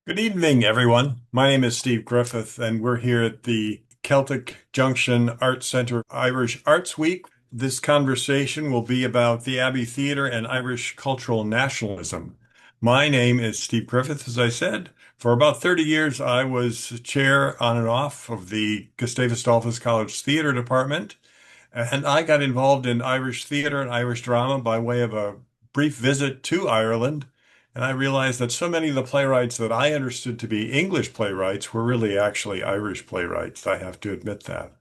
Good evening, everyone. My name is Steve Griffith, and we're here at the Celtic Junction Arts Center Irish Arts Week. This conversation will be about the Abbey Theatre and Irish cultural nationalism. My name is Steve Griffith, as I said. For about 30 years, I was chair on and off of the Gustavus Adolphus College Theatre Department, and I got involved in Irish theatre and Irish drama by way of a brief visit to Ireland. And I realized that so many of the playwrights that I understood to be English playwrights were really actually Irish playwrights. I have to admit that.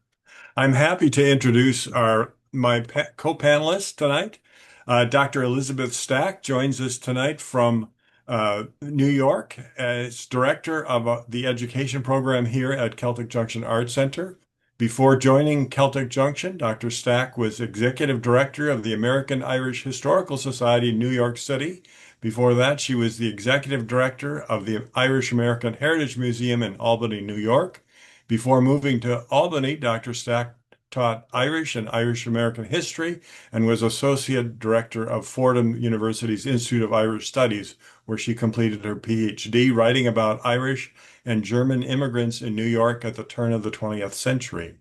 I'm happy to introduce my co-panelists tonight. Dr. Elizabeth Stack joins us tonight from New York as director of the education program here at Celtic Junction Arts Center. Before joining Celtic Junction, Dr. Stack was executive director of the American Irish Historical Society in New York City. Before that, she was the executive director of the Irish American Heritage Museum in Albany, New York. Before moving to Albany, Dr. Stack taught Irish and Irish American history and was associate director of Fordham University's Institute of Irish Studies, where she completed her PhD writing about Irish and German immigrants in New York at the turn of the 20th century.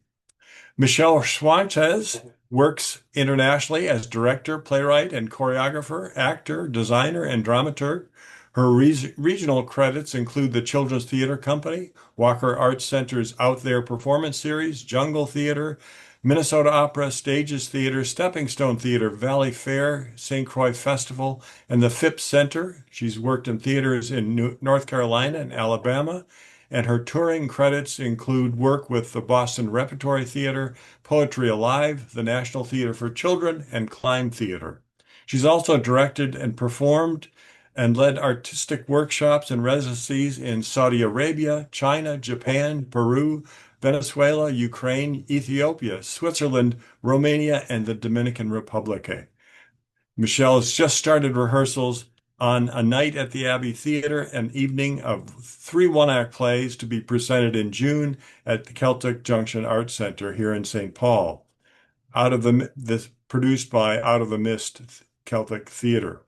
Michelle Schwantes works internationally as director, playwright, and choreographer, actor, designer, and dramaturg. Her regional credits include the Children's Theatre Company, Walker Arts Center's Out There Performance Series, Jungle Theatre, Minnesota Opera, Stages Theatre, Stepping Stone Theatre, Valley Fair, St. Croix Festival, and the Phipps Center. She's worked in theaters in North Carolina and Alabama, and her touring credits include work with the Boston Repertory Theater, Poetry Alive, the National Theater for Children, and Klein Theater. She's also directed and performed and led artistic workshops and residencies in Saudi Arabia, China, Japan, Peru, Venezuela, Ukraine, Ethiopia, Switzerland, Romania, and the Dominican Republic. Michelle has just started rehearsals on A Night at the Abbey Theatre, an evening of three one-act plays to be presented in June at the Celtic Junction Arts Center here in St. Paul, produced by Out of the Mist Celtic Theatre.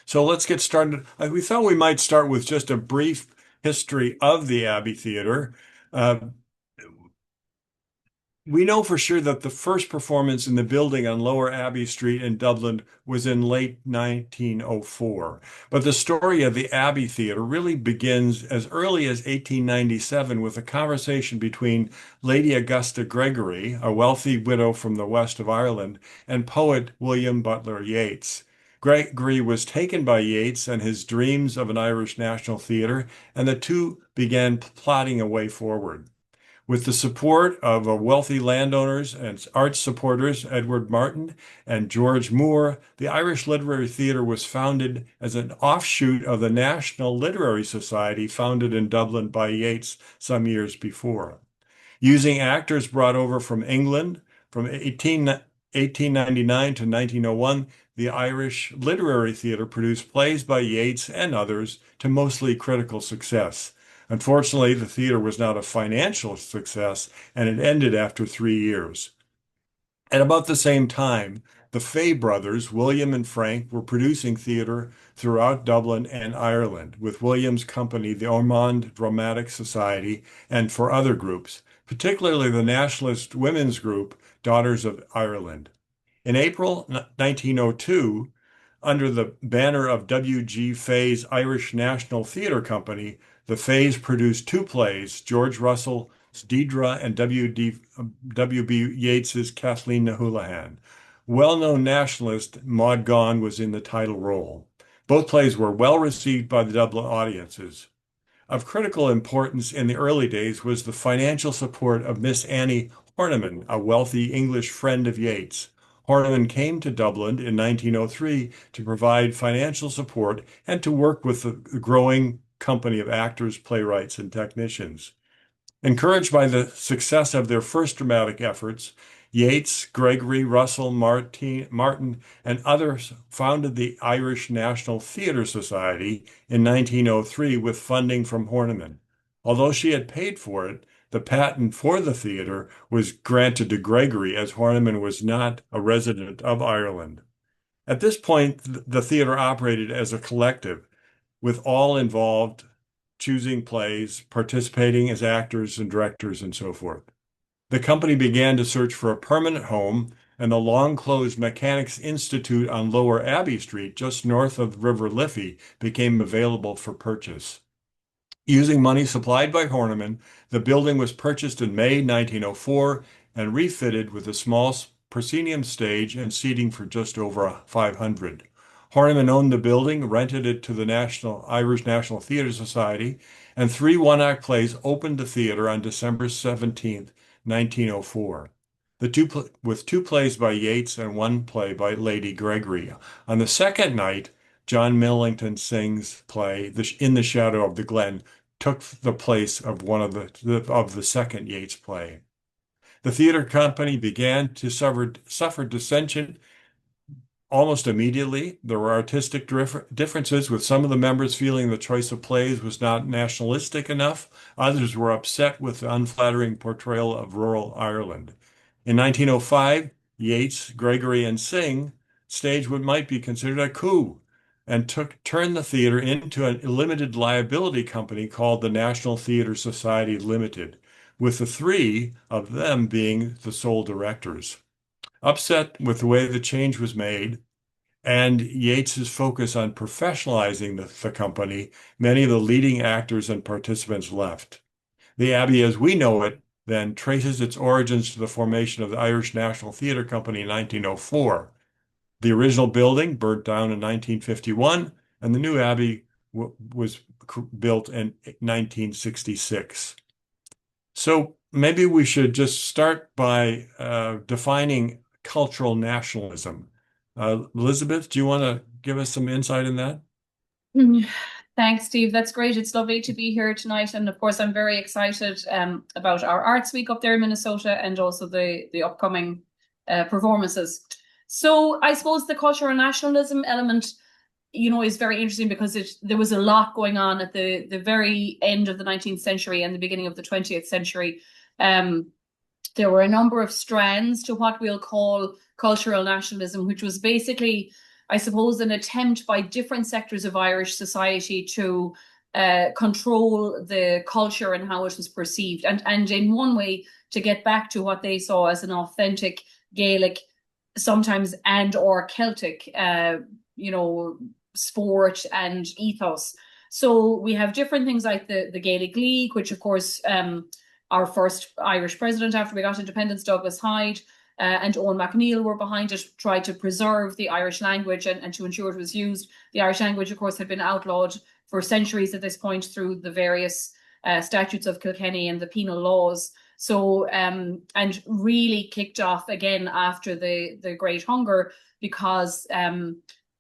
So let's get started. We thought we might start with just a brief history of the Abbey Theatre. Uh, we know for sure that the first performance in the building on Lower Abbey Street in Dublin was in late 1904. But the story of the Abbey Theatre really begins as early as 1897 with a conversation between Lady Augusta Gregory, a wealthy widow from the west of Ireland, and poet William Butler Yeats. Gregory was taken by Yeats and his dreams of an Irish national theatre, and the two began plotting a way forward. With the support of wealthy landowners and arts supporters, Edward Martin and George Moore, the Irish Literary Theatre was founded as an offshoot of the National Literary Society founded in Dublin by Yeats some years before. Using actors brought over from England from 1899 to 1901, the Irish Literary Theatre produced plays by Yeats and others to mostly critical success. Unfortunately, the theater was not a financial success, and it ended after 3 years. At about the same time, the Fay brothers, William and Frank, were producing theater throughout Dublin and Ireland, with William's company, the Ormond Dramatic Society, and for other groups, particularly the nationalist women's group, Daughters of Ireland. In April 1902, under the banner of W.G. Fay's Irish National Theatre Company, the Fays produced two plays, George Russell's Deirdre and W.B. Yeats's Kathleen na Houlihan. Well-known nationalist Maud Gonne was in the title role. Both plays were well received by the Dublin audiences. Of critical importance in the early days was the financial support of Miss Annie Horniman, a wealthy English friend of Yeats. Horniman came to Dublin in 1903 to provide financial support and to work with the growing company of actors, playwrights, and technicians. Encouraged by the success of their first dramatic efforts, Yeats, Gregory, Russell, Martin, and others founded the Irish National Theatre Society in 1903 with funding from Horniman. Although she had paid for it, the patent for the theatre was granted to Gregory as Horniman was not a resident of Ireland. At this point, the theatre operated as a collective. with all involved choosing plays, participating as actors and directors, and so forth. The company began to search for a permanent home, and the long-closed Mechanics Institute on Lower Abbey Street, just north of River Liffey, became available for purchase. Using money supplied by Horniman, the building was purchased in May 1904 and refitted with a small proscenium stage and seating for just over 500. Horniman owned the building, rented it to the Irish National Theatre Society, and 3 one-act plays opened the theatre on December 17th, 1904. With 2 plays by Yeats and 1 play by Lady Gregory. On the second night, John Millington Synge's play, In the Shadow of the Glen, took the place of one of the second Yeats play. The theater company began to suffer dissension almost immediately. There were artistic differences, with some of the members feeling the choice of plays was not nationalistic enough. Others were upset with the unflattering portrayal of rural Ireland. In 1905, Yeats, Gregory, and Synge staged what might be considered a coup and turned the theater into a limited liability company called the National Theatre Society Limited, with the 3 of them being the sole directors. Upset with the way the change was made and Yeats's focus on professionalizing the company, many of the leading actors and participants left. The Abbey as we know it then traces its origins to the formation of the Irish National Theatre Company in 1904. The original building burnt down in 1951, and the new Abbey was built in 1966. So maybe we should just start by defining cultural nationalism. Elizabeth, do you want to give us some insight in that? Thanks, Steve. That's great. It's lovely to be here tonight. And of course, I'm very excited about our Arts Week up there in Minnesota and also the upcoming performances. So I suppose the cultural nationalism element, is very interesting because there was a lot going on at the very end of the 19th century and the beginning of the 20th century. There were a number of strands to what we'll call cultural nationalism, which was basically, I suppose, an attempt by different sectors of Irish society to control the culture and how it was perceived. And in one way, to get back to what they saw as an authentic Gaelic, sometimes or Celtic, sport and ethos. So we have different things like the Gaelic League, which of course our first Irish president after we got independence, Douglas Hyde, and Owen MacNeill were behind it, tried to preserve the Irish language and to ensure it was used. The Irish language, of course, had been outlawed for centuries at this point through the various statutes of Kilkenny and the penal laws. So, and really kicked off again after the Great Hunger because,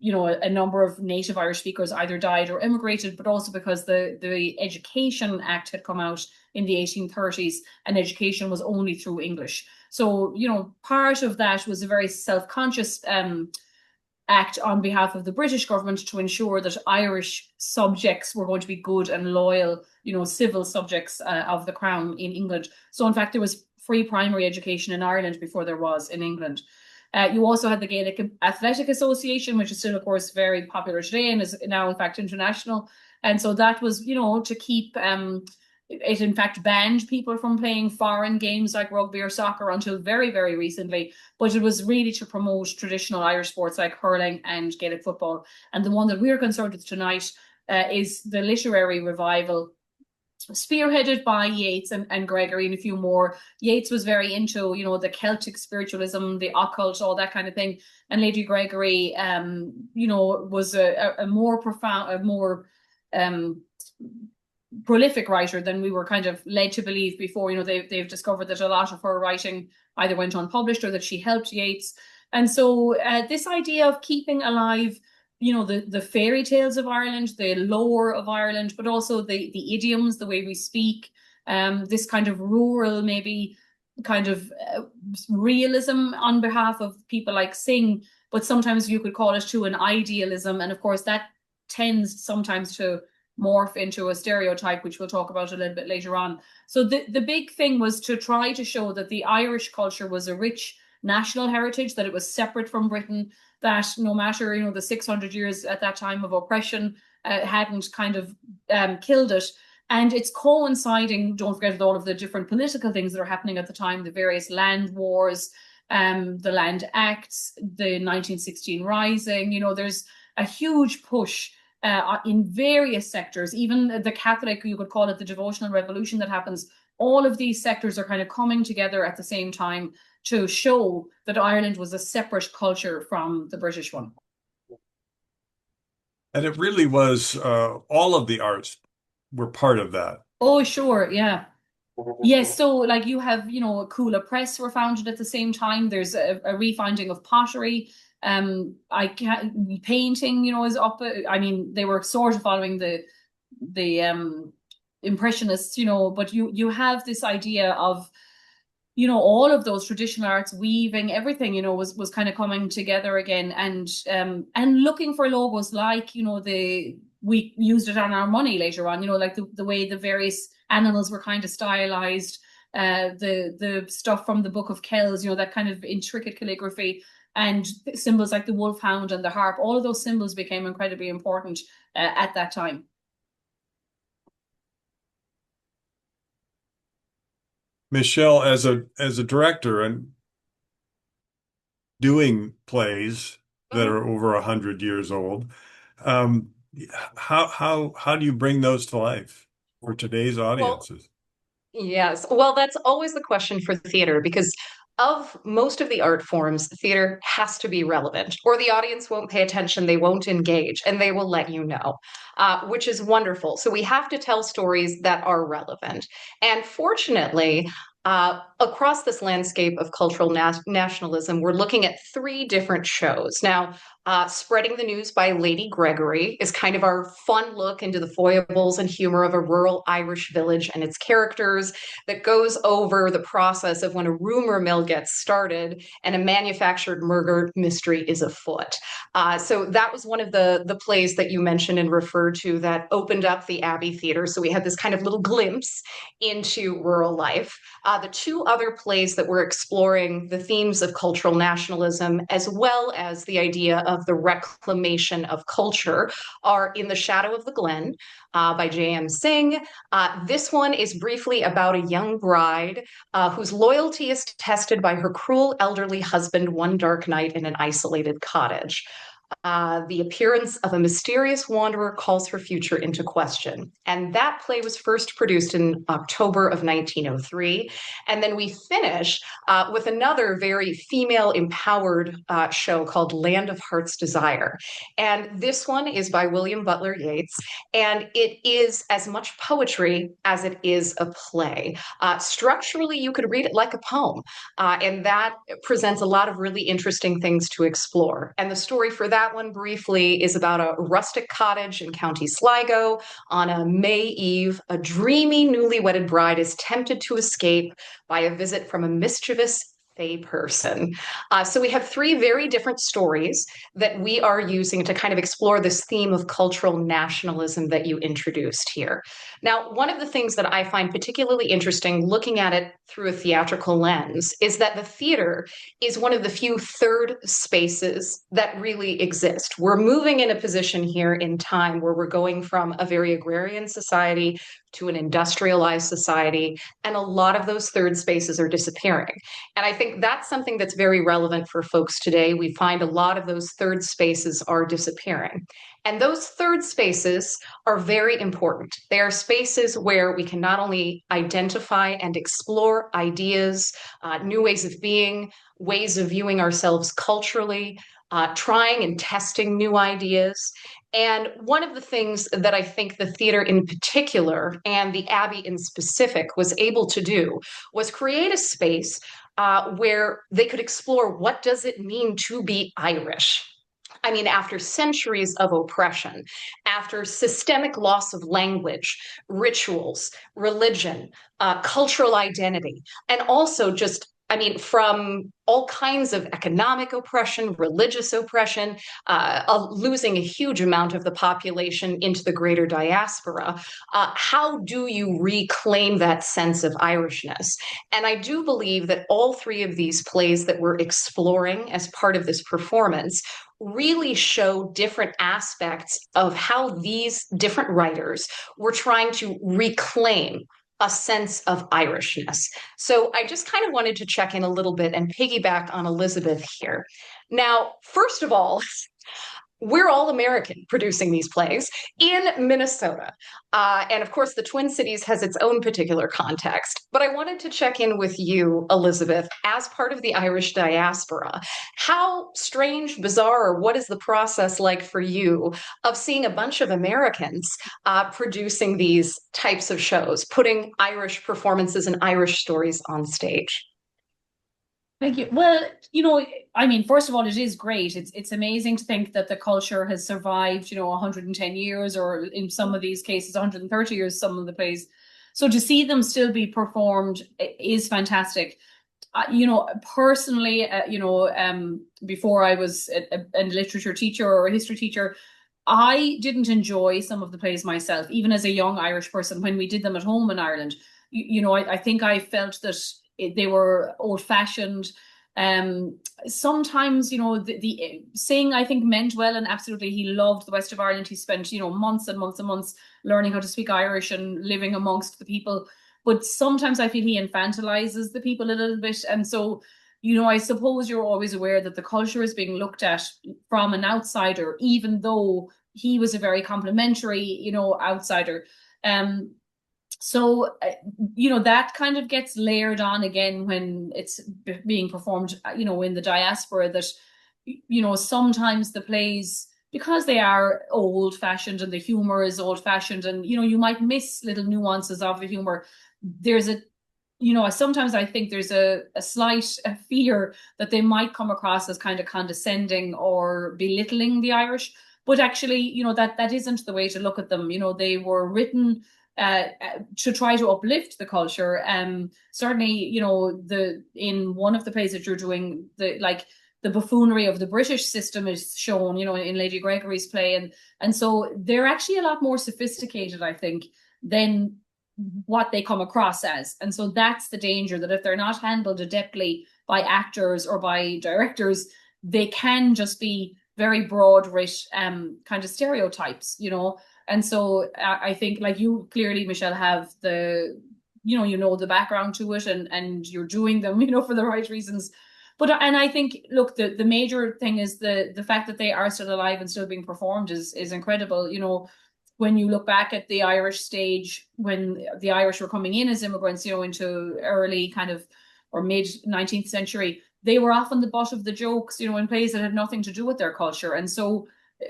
a number of native Irish speakers either died or immigrated, but also because the Education Act had come out in the 1830s and education was only through English. So, part of that was a very self-conscious act on behalf of the British government to ensure that Irish subjects were going to be good and loyal, civil subjects of the Crown in England. So, in fact, there was free primary education in Ireland before there was in England. You also had the Gaelic Athletic Association, which is still, of course, very popular today and is now, in fact, international. And so that was, to keep it, in fact, banned people from playing foreign games like rugby or soccer until very, very recently. But it was really to promote traditional Irish sports like hurling and Gaelic football. And the one that we're concerned with tonight is the literary revival, spearheaded by Yeats and Gregory and a few more. Yeats was very into, the Celtic spiritualism, the occult, all that kind of thing. And Lady Gregory, was a more profound, a more prolific writer than we were kind of led to believe before. They've discovered that a lot of her writing either went unpublished or that she helped Yeats. And so this idea of keeping alive the fairy tales of Ireland, the lore of Ireland, but also the idioms, the way we speak, this kind of rural, maybe kind of realism on behalf of people like Synge, but sometimes you could call it to an idealism. And of course, that tends sometimes to morph into a stereotype, which we'll talk about a little bit later on. So the big thing was to try to show that the Irish culture was a rich national heritage, that it was separate from Britain, that no matter, the 600 years at that time of oppression, hadn't kind of killed it. And it's coinciding, don't forget, with all of the different political things that are happening at the time, the various land wars, the Land Acts, the 1916 Rising. There's a huge push in various sectors, even the Catholic, you could call it the devotional revolution that happens. All of these sectors are kind of coming together at the same time to show that Ireland was a separate culture from the British one. And it really was all of the arts were part of that. Oh, sure, yeah. Yes, so like you have, Kula Press were founded at the same time. There's a refinding of pottery. I can't, painting, is up. I mean, they were sort of following the Impressionists, but you have this idea of, all of those traditional arts, weaving, everything, was kind of coming together again, and looking for logos like, we used it on our money later on, like the way the various animals were kind of stylized, the stuff from the Book of Kells, that kind of intricate calligraphy, and symbols like the wolfhound and the harp. All of those symbols became incredibly important at that time. Michelle, as a director and doing plays that are over 100 years old, how do you bring those to life for today's audiences? Yes. Well, that's always the question for theater, because of most of the art forms, theater has to be relevant, or the audience won't pay attention, they won't engage, and they will let you know, which is wonderful. So we have to tell stories that are relevant. And fortunately, across this landscape of cultural nationalism, we're looking at three different shows. Now, Spreading the News by Lady Gregory is kind of our fun look into the foibles and humor of a rural Irish village and its characters, that goes over the process of when a rumor mill gets started and a manufactured murder mystery is afoot. So that was one of the plays that you mentioned and referred to that opened up the Abbey Theatre. So we had this kind of little glimpse into rural life. The two other plays that were exploring the themes of cultural nationalism, as well as the idea of the reclamation of culture, are In the Shadow of the Glen by J.M. Synge. This one is briefly about a young bride whose loyalty is tested by her cruel elderly husband one dark night in an isolated cottage. The appearance of a mysterious wanderer calls her future into question. And that play was first produced in October of 1903. And then we finish with another very female-empowered show called Land of Heart's Desire. And this one is by William Butler Yeats. And it is as much poetry as it is a play. Structurally, you could read it like a poem. And that presents a lot of really interesting things to explore. And the story for that one briefly is about a rustic cottage in County Sligo. On a May Eve, a dreamy newly-wedded bride is tempted to escape by a visit from a mischievous fey person. So we have three very different stories that we are using to kind of explore this theme of cultural nationalism that you introduced here. Now, one of the things that I find particularly interesting looking at it through a theatrical lens is that the theater is one of the few third spaces that really exist. We're moving in a position here in time where we're going from a very agrarian society to an industrialized society, and a lot of those third spaces are disappearing. And I think that's something that's very relevant for folks today. We find a lot of those third spaces are disappearing. And those third spaces are very important. They are spaces where we can not only identify and explore ideas, new ways of being, ways of viewing ourselves culturally, trying and testing new ideas. And one of the things that I think the theater in particular, and the Abbey in specific, was able to do was create a space where they could explore, what does it mean to be Irish? I mean, after centuries of oppression, after systemic loss of language, rituals, religion, cultural identity, and also just, I mean, from all kinds of economic oppression, religious oppression, losing a huge amount of the population into the greater diaspora. How do you reclaim that sense of Irishness? And I do believe that all three of these plays that we're exploring as part of this performance really show different aspects of how these different writers were trying to reclaim a sense of Irishness. So I just kind of wanted to check in a little bit and piggyback on Elizabeth here. Now, first of all, we're all American producing these plays in Minnesota. And of course, the Twin Cities has its own particular context. But I wanted to check in with you, Elizabeth, as part of the Irish diaspora. How strange, bizarre, or what is the process like for you of seeing a bunch of Americans producing these types of shows, putting Irish performances and Irish stories on stage? Thank you. Well, I mean, first of all, it is great. It's amazing to think that the culture has survived, 110 years, or in some of these cases, 130 years, some of the plays. So to see them still be performed is fantastic. Personally, before I was a literature teacher or a history teacher, I didn't enjoy some of the plays myself, even as a young Irish person, when we did them at home in Ireland. I think I felt that they were old-fashioned. Sometimes, the Synge, I think, meant well, and absolutely he loved the West of Ireland. He spent, months and months and months learning how to speak Irish and living amongst the people. But sometimes I feel he infantilizes the people a little bit. And so, I suppose you're always aware that the culture is being looked at from an outsider, even though he was a very complimentary, outsider. So, that kind of gets layered on again when it's being performed, in the diaspora, that, sometimes the plays, because they are old fashioned and the humor is old fashioned, and, you might miss little nuances of the humor. There's sometimes I think there's a slight fear that they might come across as kind of condescending or belittling the Irish. But actually, that isn't the way to look at them. They were written to try to uplift the culture. Certainly, in one of the plays that you're doing, the buffoonery of the British system is shown, in Lady Gregory's play, and so they're actually a lot more sophisticated, I think, than what they come across as. And so that's the danger, that if they're not handled adeptly by actors or by directors, they can just be very broad, rich, kind of stereotypes, And so I think, like you clearly, Michelle, have the background to it, and you're doing them, for the right reasons. And I think, look, the major thing is the fact that they are still alive and still being performed is incredible. When you look back at the Irish stage, when the Irish were coming in as immigrants, into early kind of or mid 19th century, they were often the butt of the jokes, in plays that had nothing to do with their culture. And so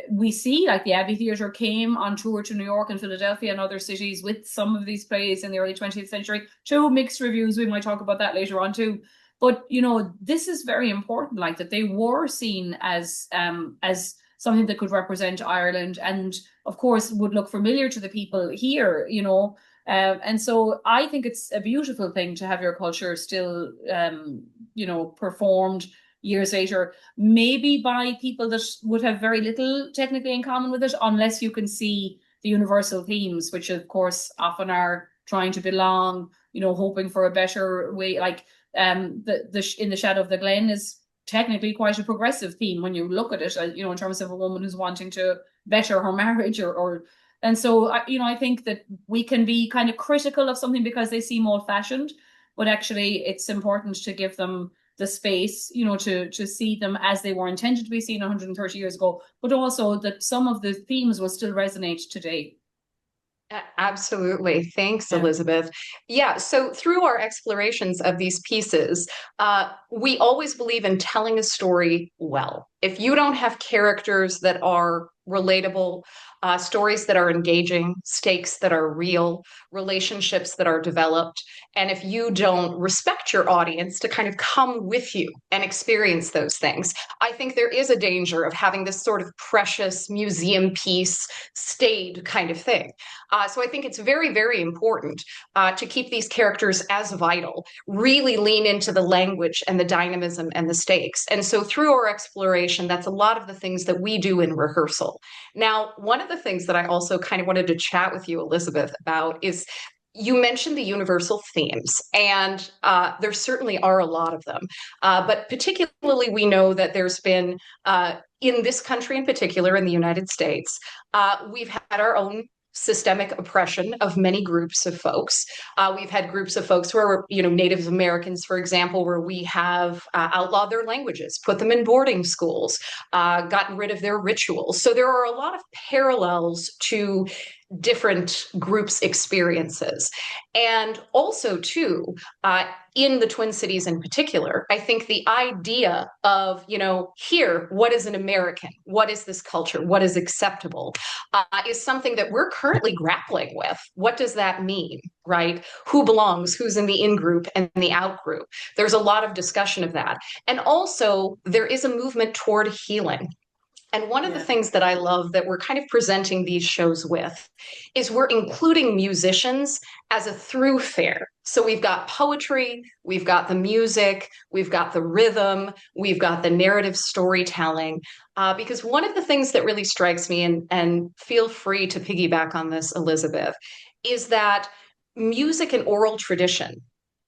we see, like, the Abbey Theatre came on tour to New York and Philadelphia and other cities with some of these plays in the early 20th century. Two mixed reviews. We might talk about that later on too. But, this is very important, like, that they were seen as something that could represent Ireland, and of course would look familiar to the people here, and so I think it's a beautiful thing to have your culture still, performed years later, maybe by people that would have very little technically in common with it, unless you can see the universal themes, which of course often are trying to belong, hoping for a better way. Like, the In the Shadow of the Glen is technically quite a progressive theme when you look at it, in terms of a woman who's wanting to better her marriage, and so, I think that we can be kind of critical of something because they seem old fashioned, but actually it's important to give them the space, to see them as they were intended to be seen 130 years ago, but also that some of the themes will still resonate today. Absolutely. Thanks, Elizabeth. Yeah, so through our explorations of these pieces, we always believe in telling a story well. If you don't have characters that are relatable, stories that are engaging, stakes that are real, relationships that are developed, and if you don't respect your audience to kind of come with you and experience those things, I think there is a danger of having this sort of precious museum piece, staid kind of thing. So I think it's very, very important to keep these characters as vital, really lean into the language and the dynamism and the stakes. And so through our exploration, that's a lot of the things that we do in rehearsal. Now, one of the things that I also kind of wanted to chat with you, Elizabeth, about is you mentioned the universal themes, and there certainly are a lot of them. But particularly, we know that there's been, in this country in particular, in the United States, we've had our own systemic oppression of many groups of folks. We've had groups of folks who are, Native Americans, for example, where we have outlawed their languages, put them in boarding schools, gotten rid of their rituals. So there are a lot of parallels to different groups' experiences. And also, too, in the Twin Cities in particular, I think the idea of, here, what is an American? What is this culture? What is acceptable? Is something that we're currently grappling with. What does that mean, right? Who belongs? Who's in the in-group and the out-group? There's a lot of discussion of that. And also, there is a movement toward healing. And one of the things that I love that we're kind of presenting these shows with is we're including musicians as a thoroughfare. So we've got poetry, we've got the music, we've got the rhythm, we've got the narrative storytelling. Because one of the things that really strikes me, and feel free to piggyback on this, Elizabeth, is that music and oral tradition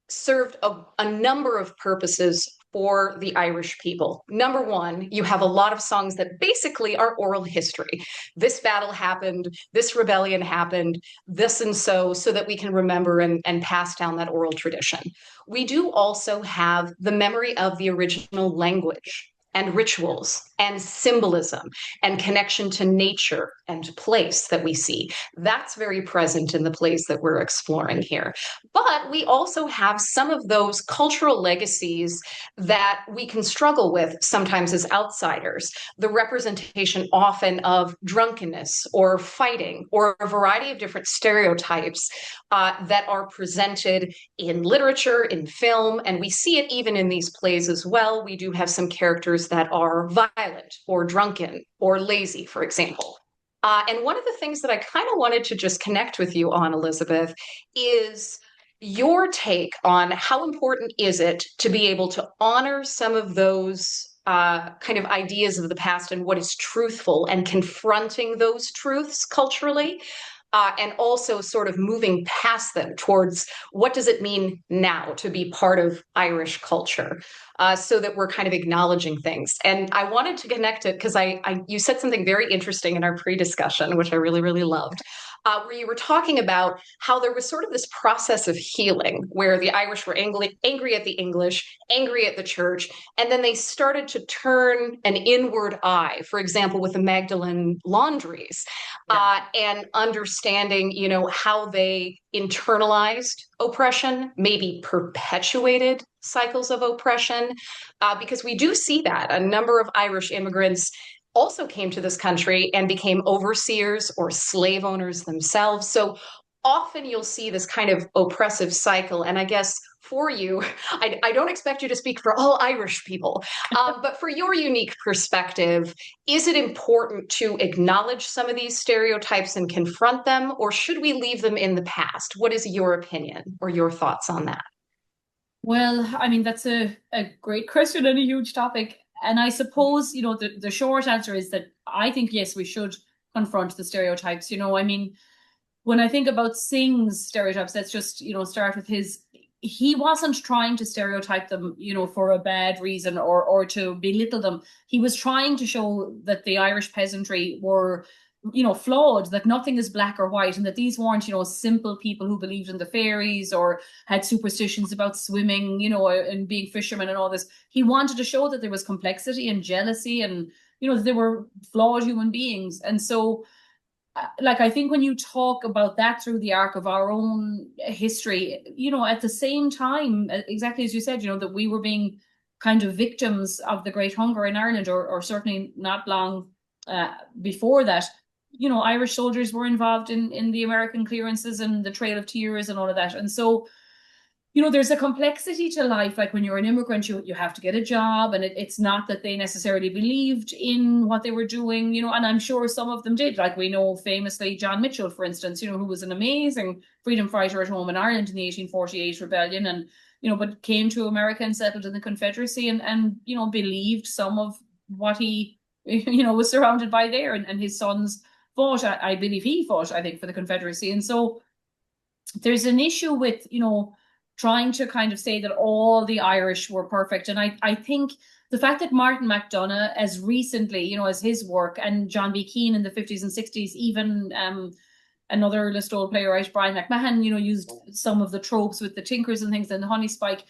served a number of purposes for the Irish people. Number one, you have a lot of songs that basically are oral history. This battle happened, this rebellion happened, this and so that we can remember and pass down that oral tradition. We do also have the memory of the original language and rituals and symbolism and connection to nature and place that we see. That's very present in the plays that we're exploring here. But we also have some of those cultural legacies that we can struggle with sometimes as outsiders. The representation often of drunkenness or fighting or a variety of different stereotypes that are presented in literature, in film, and we see it even in these plays as well. We do have some characters that are violent or drunken or lazy, for example. And one of the things that I kind of wanted to just connect with you on, Elizabeth, is your take on how important is it to be able to honor some of those kind of ideas of the past and what is truthful and confronting those truths culturally, and also sort of moving past them towards what does it mean now to be part of Irish culture, so that we're kind of acknowledging things. And I wanted to connect it because you said something very interesting in our pre-discussion, which I really, really loved, where you were talking about how there was sort of this process of healing where the Irish were angry at the English, angry at the church, and then they started to turn an inward eye, for example, with the Magdalen laundries, and understanding, how they internalized oppression, maybe perpetuated cycles of oppression, because we do see that a number of Irish immigrants also came to this country and became overseers or slave owners themselves. So often you'll see this kind of oppressive cycle. And I guess for you, I don't expect you to speak for all Irish people, but for your unique perspective, is it important to acknowledge some of these stereotypes and confront them, or should we leave them in the past? What is your opinion or your thoughts on that? Well, I mean, that's a great question and a huge topic. And I suppose, the short answer is that I think, yes, we should confront the stereotypes. I mean, when I think about Synge's stereotypes, let's just, start with he wasn't trying to stereotype them, for a bad reason or to belittle them. He was trying to show that the Irish peasantry were, flawed, that nothing is black or white, and that these weren't, simple people who believed in the fairies or had superstitions about swimming, and being fishermen and all this. He wanted to show that there was complexity and jealousy and, that they were flawed human beings. And so, I think when you talk about that through the arc of our own history, at the same time, exactly as you said, that we were being kind of victims of the Great Hunger in Ireland, or certainly not long before that. Irish soldiers were involved in the American clearances and the Trail of Tears and all of that. And so, there's a complexity to life. Like when you're an immigrant, you have to get a job, and it's not that they necessarily believed in what they were doing, and I'm sure some of them did. Like we know famously John Mitchell, for instance, who was an amazing freedom fighter at home in Ireland in the 1848 rebellion, and, but came to America and settled in the Confederacy and believed some of what he, was surrounded by there, and his sons fought. I believe he fought, I think, for the Confederacy. And so there's an issue with, trying to kind of say that all the Irish were perfect. And I think the fact that Martin McDonagh, as recently, as his work, and John B. Keane in the 50s and 60s, even another Listowel playwright, Brian McMahon, used some of the tropes with the Tinkers and things in the Honey Spike,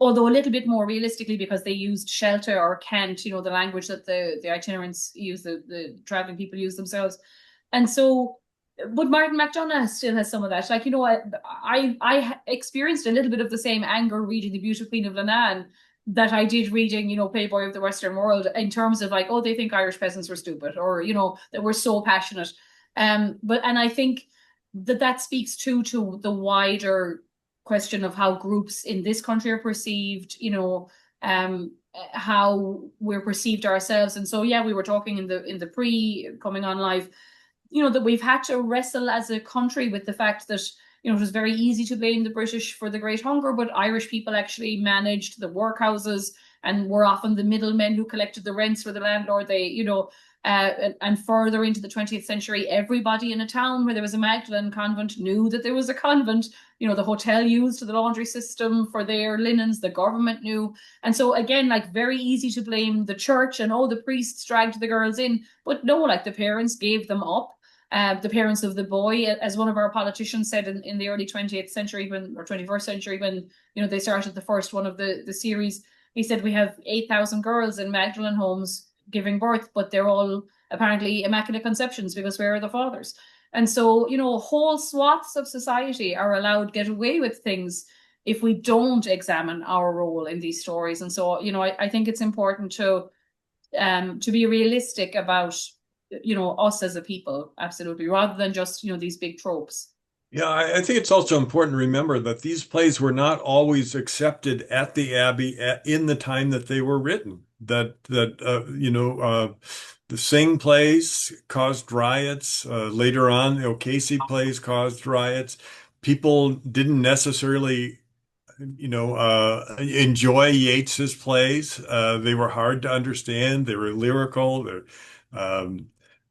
although a little bit more realistically, because they used Shelta or Kent, the language that the itinerants use, the traveling people use themselves. And so, but Martin McDonagh still has some of that. Like, I experienced a little bit of the same anger reading The Beautiful Queen of Lannan that I did reading, Playboy of the Western World, in terms of like, oh, they think Irish peasants were stupid, or, that we're so passionate. And I think that speaks to the wider question of how groups in this country are perceived, how we're perceived ourselves. And so, yeah, we were talking in the pre coming on live, that we've had to wrestle as a country with the fact that, it was very easy to blame the British for the Great Hunger, but Irish people actually managed the workhouses and were often the middlemen who collected the rents for the landlord. They, and further into the 20th century, everybody in a town where there was a Magdalene convent knew that there was a convent. The hotel used the laundry system for their linens, the government knew. And so again, like, very easy to blame the church and, the priests dragged the girls in, but no, like, the parents gave them up. The parents of the boy, as one of our politicians said in the early 20th century, or 21st century, when, they started the first one of the series, he said, we have 8,000 girls in Magdalene homes giving birth, but they're all apparently immaculate conceptions, because where are the fathers? And so, whole swaths of society are allowed to get away with things if we don't examine our role in these stories. And so, I think it's important to be realistic about, us as a people, absolutely, rather than just, these big tropes. Yeah, I think it's also important to remember that these plays were not always accepted at the Abbey in the time that they were written. The Synge plays caused riots. Later on, the O'Casey plays caused riots. People didn't necessarily, enjoy Yeats's plays. They were hard to understand. They were lyrical.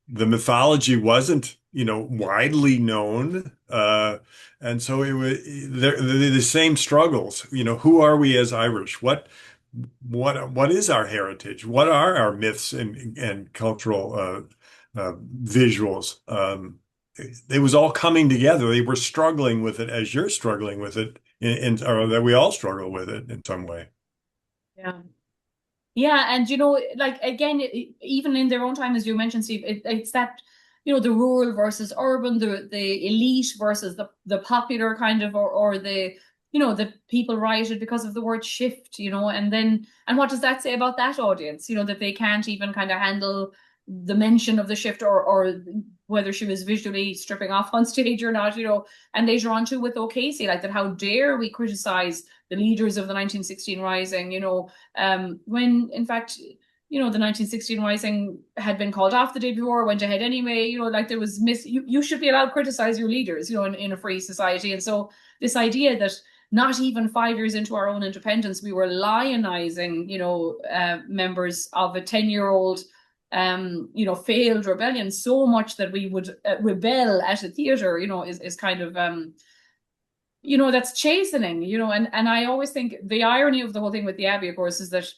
The mythology wasn't, widely known. And so it was the same struggles. Who are we as Irish? What is our heritage? What are our myths and cultural visuals? It was all coming together. They were struggling with it as you're struggling with it, or that we all struggle with it in some way. Yeah. Yeah, and like, again, even in their own time, as you mentioned, Steve, it's that, the rural versus urban, the elite versus the popular kind of, or the, the people rioted because of the word shift, and what does that say about that audience? That they can't even kind of handle the mention of the shift, or whether she was visually stripping off on stage or not, and later on too with O'Casey, like, that how dare we criticize the leaders of the 1916 Rising, when in fact, the 1916 Rising had been called off the day before, went ahead anyway, like, there was you should be allowed to criticize your leaders, in a free society. And so this idea that not even 5 years into our own independence, we were lionizing, members of a 10-year-old, failed rebellion so much that we would rebel at a theatre, is kind of, that's chastening, and I always think the irony of the whole thing with the Abbey, of course, is that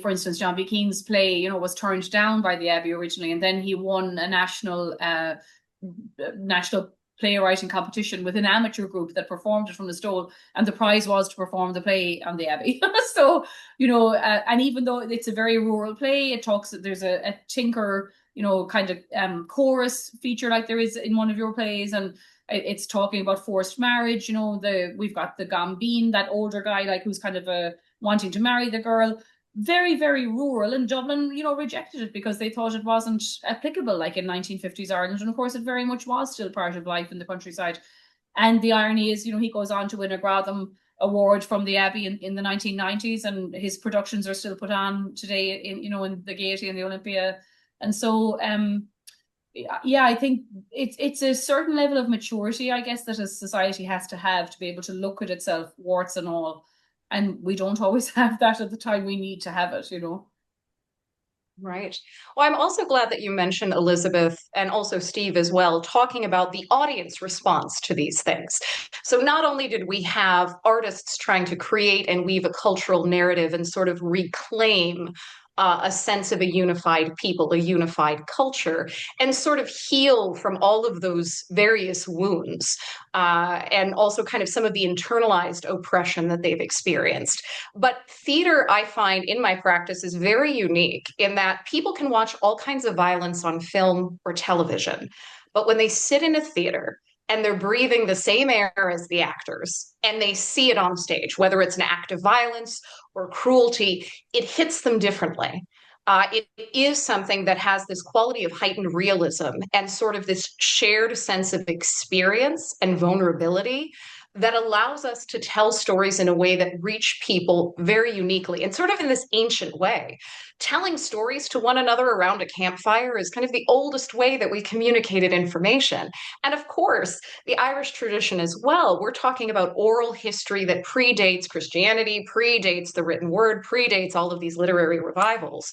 for instance, John B. Keane's play, was turned down by the Abbey originally, and then he won a national playwriting competition with an amateur group that performed it from the Listowel, and the prize was to perform the play on the Abbey. So, and even though it's a very rural play, there's a tinker, kind of chorus feature like there is in one of your plays, and it's talking about forced marriage. We've got the Gambine, that older guy, like, who's kind of wanting to marry the girl. Very, very rural, and Dublin, rejected it because they thought it wasn't applicable, like, in 1950s Ireland. And of course, it very much was still part of life in the countryside. And the irony is, he goes on to win a Gratham Award from the Abbey in the 1990s, and his productions are still put on today in the Gaiety and the Olympia. And so, yeah, I think it's a certain level of maturity, I guess, that a society has to have to be able to look at itself, warts and all. And we don't always have that at the time we need to have it, Right. Well, I'm also glad that you mentioned Elizabeth and also Steve as well, talking about the audience response to these things. So not only did we have artists trying to create and weave a cultural narrative and sort of reclaim a sense of a unified people, a unified culture, and sort of heal from all of those various wounds, and also kind of some of the internalized oppression that they've experienced. But theater, I find in my practice, is very unique in that people can watch all kinds of violence on film or television. But when they sit in a theater and they're breathing the same air as the actors and they see it on stage, whether it's an act of violence or cruelty, it hits them differently. It is something that has this quality of heightened realism and sort of this shared sense of experience and vulnerability that allows us to tell stories in a way that reach people very uniquely and sort of in this ancient way. Telling stories to one another around a campfire is kind of the oldest way that we communicated information. And of course, the Irish tradition as well. We're talking about oral history that predates Christianity, predates the written word, predates all of these literary revivals.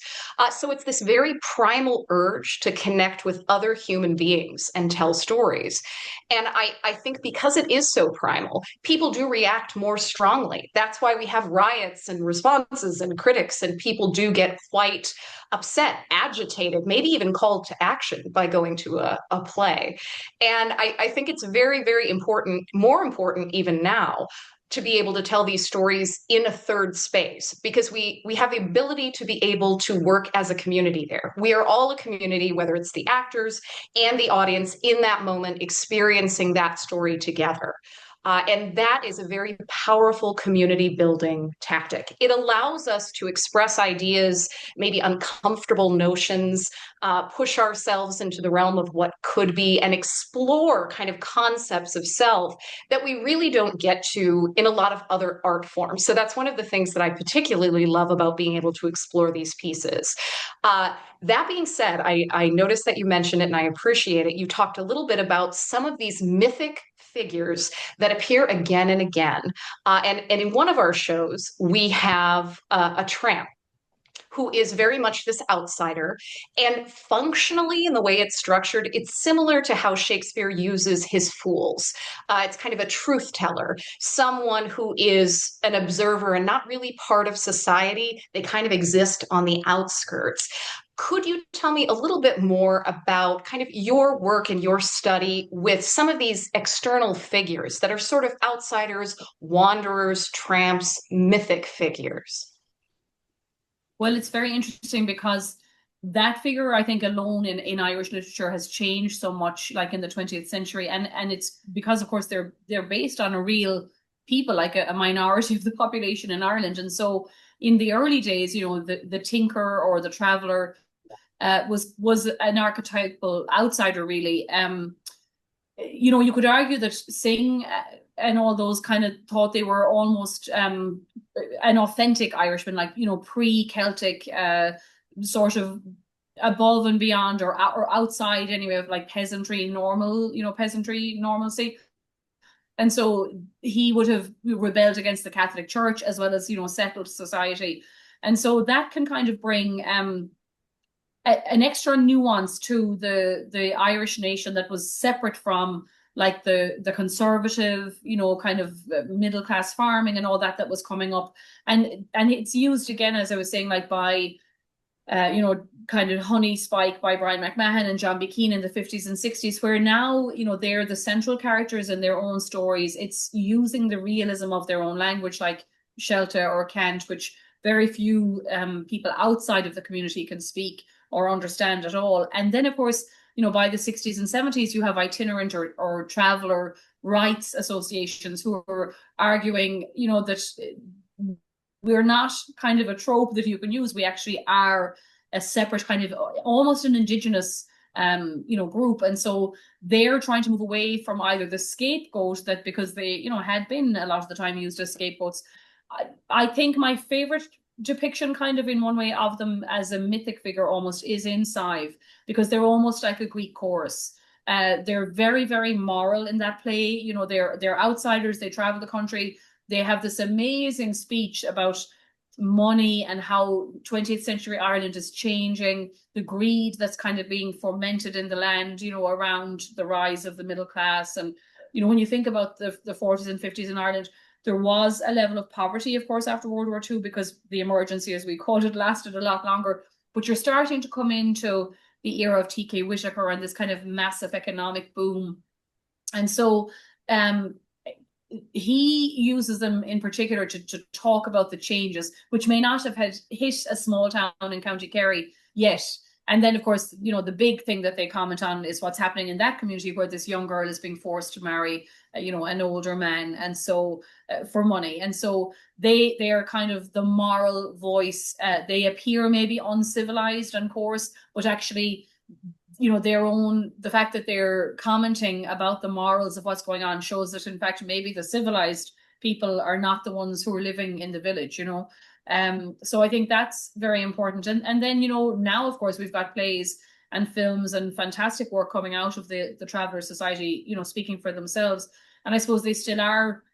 So it's this very primal urge to connect with other human beings and tell stories. And I think because it is so primal, people do react more strongly. That's why we have riots and responses and critics, and people do get quite upset, agitated, maybe even called to action by going to a play. And I think it's very, very important, more important even now, to be able to tell these stories in a third space because we have the ability to be able to work as a community there. We are all a community, whether it's the actors and the audience in that moment experiencing that story together. And that is a very powerful community building tactic. It allows us to express ideas, maybe uncomfortable notions, push ourselves into the realm of what could be, and explore kind of concepts of self that we really don't get to in a lot of other art forms. So that's one of the things that I particularly love about being able to explore these pieces. That being said, I noticed that you mentioned it and I appreciate it. You talked a little bit about some of these mythic figures that appear again and again. And in one of our shows, we have a tramp who is very much this outsider. And functionally, in the way it's structured, it's similar to how Shakespeare uses his fools. It's kind of a truth teller, someone who is an observer and not really part of society. They kind of exist on the outskirts. Could you tell me a little bit more about kind of your work and your study with some of these external figures that are sort of outsiders, wanderers, tramps, mythic figures? Well, it's very interesting because that figure, I think, alone in Irish literature has changed so much, like in the 20th century, and it's because, of course, they're based on a real people, like a minority of the population in Ireland, and so in the early days, the tinker or the traveler was an archetypal outsider, really. You could argue that Synge and all those kind of thought they were almost an authentic Irishman, like, pre-Celtic, sort of above and beyond or outside anyway of like peasantry normalcy. And so he would have rebelled against the Catholic Church as well as, settled society. And so that can kind of bring an extra nuance to the Irish nation that was separate from like the conservative, kind of middle class farming and all that was coming up. And it's used again, as I was saying, like by kind of Honey Spike by Brian McMahon and John B. Keane in the 50s and 60s, where now, they're the central characters in their own stories. It's using the realism of their own language, like Shelta or Cant, which very few people outside of the community can speak or understand at all. And then, of course, by the 60s and 70s, you have itinerant or traveler rights associations who are arguing, that we're not kind of a trope that you can use. We actually are a separate kind of almost an indigenous group. And so they're trying to move away from either the scapegoat that, because they, had been a lot of the time used as scapegoats. I think my favorite depiction kind of in one way of them as a mythic figure almost is in Synge, because they're almost like a Greek chorus. They're very, very moral in that play. They're outsiders. They travel the country. They have this amazing speech about money and how 20th century Ireland is changing, the greed that's kind of being fomented in the land, you know, around the rise of the middle class. And, you know, when you think about the 40s and 50s in Ireland, there was a level of poverty, of course, after World War II, because the emergency, as we called it, lasted a lot longer. But you're starting to come into the era of T.K. Whitaker and this kind of massive economic boom. And so he uses them in particular to talk about the changes, which may not have had hit a small town in County Kerry yet. And then, of course, you know, the big thing that they comment on is what's happening in that community where this young girl is being forced to marry, you know, an older man, and so for money. And so they are kind of the moral voice. They appear maybe uncivilized and coarse, but actually, you know, the fact that they're commenting about the morals of what's going on shows that, in fact, maybe the civilized people are not the ones who are living in the village, you know. So I think that's very important. And then, you know, now, of course, we've got plays and films and fantastic work coming out of the Travelers Society, you know, speaking for themselves. And I suppose they still are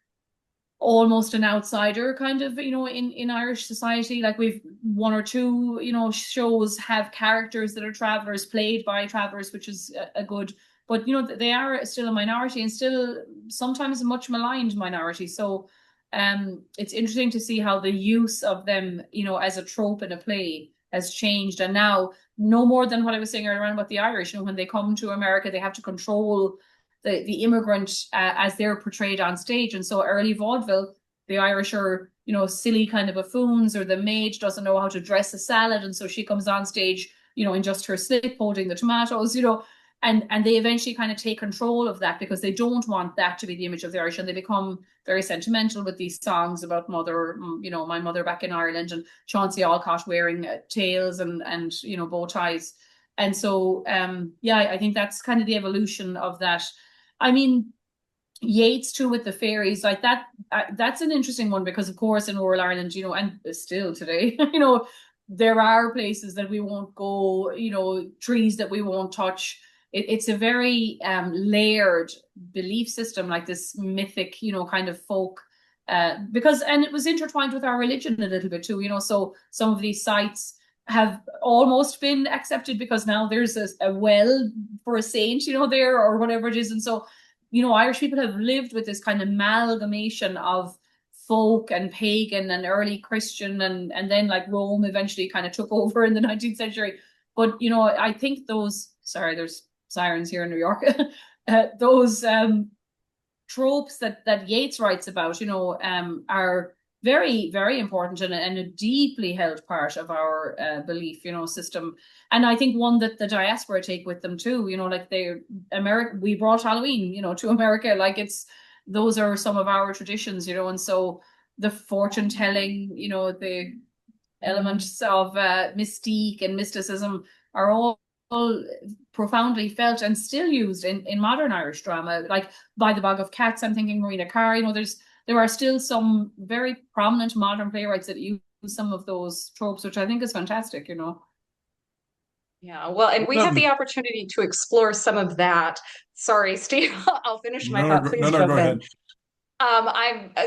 almost an outsider kind of, you know, in Irish society. Like we've one or two, you know, shows have characters that are travellers, played by travellers, which is a good, but, you know, they are still a minority and still sometimes a much maligned minority. So it's interesting to see how the use of them, you know, as a trope in a play has changed. And now, no more than what I was saying earlier on about the Irish, you know, when they come to America, they have to control the immigrant as they're portrayed on stage. And so early vaudeville, the Irish are, you know, silly kind of buffoons, or the maid doesn't know how to dress a salad, and so she comes on stage, you know, in just her slip holding the tomatoes, you know, and they eventually kind of take control of that because they don't want that to be the image of the Irish, and they become very sentimental with these songs about mother, you know, my mother back in Ireland, and Chauncey Alcott wearing tails and you know, bow ties. And so yeah, I think that's kind of the evolution of that. I mean, Yeats too with the fairies, like that, that's an interesting one because, of course, in rural Ireland, you know, and still today, you know, there are places that we won't go, you know, trees that we won't touch. It's a very layered belief system, like this mythic, you know, kind of folk, because, and it was intertwined with our religion a little bit too, you know, so some of these sites have almost been accepted because now there's a well for a saint, you know, there, or whatever it is. And so, you know, Irish people have lived with this kind of amalgamation of folk and pagan and early Christian, and then like Rome eventually kind of took over in the 19th century. But, you know, I think those, sorry, there's sirens here in New York, those tropes that Yeats writes about, you know, are very, very important and a deeply held part of our belief, you know, system. And I think one that the diaspora take with them too, you know, like we brought Halloween, you know, to America, like those are some of our traditions, you know, and so the fortune telling, you know, the elements of mystique and mysticism are all profoundly felt and still used in modern Irish drama, like By the Bog of Cats. I'm thinking Marina Carr, you know, there are still some very prominent modern playwrights that use some of those tropes, which I think is fantastic, you know. Yeah, well, and we have the opportunity to explore some of that. Sorry, Steve, I'll finish my thought. Please jump go in. ahead.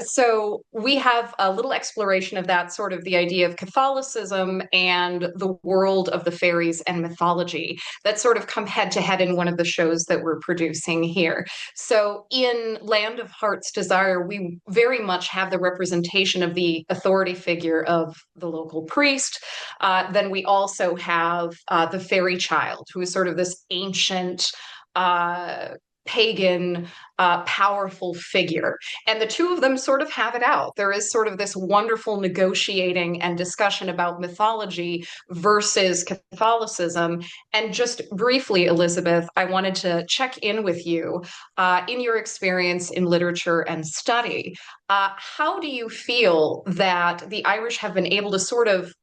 So we have a little exploration of that, sort of the idea of Catholicism and the world of the fairies and mythology that sort of come head to head in one of the shows that we're producing here. So in Land of Heart's Desire, we very much have the representation of the authority figure of the local priest. Then we also have the fairy child, who is sort of this ancient pagan, powerful figure. And the two of them sort of have it out. There is sort of this wonderful negotiating and discussion about mythology versus Catholicism. And just briefly, Elizabeth, I wanted to check in with you in your experience in literature and study. How do you feel that the Irish have been able to sort of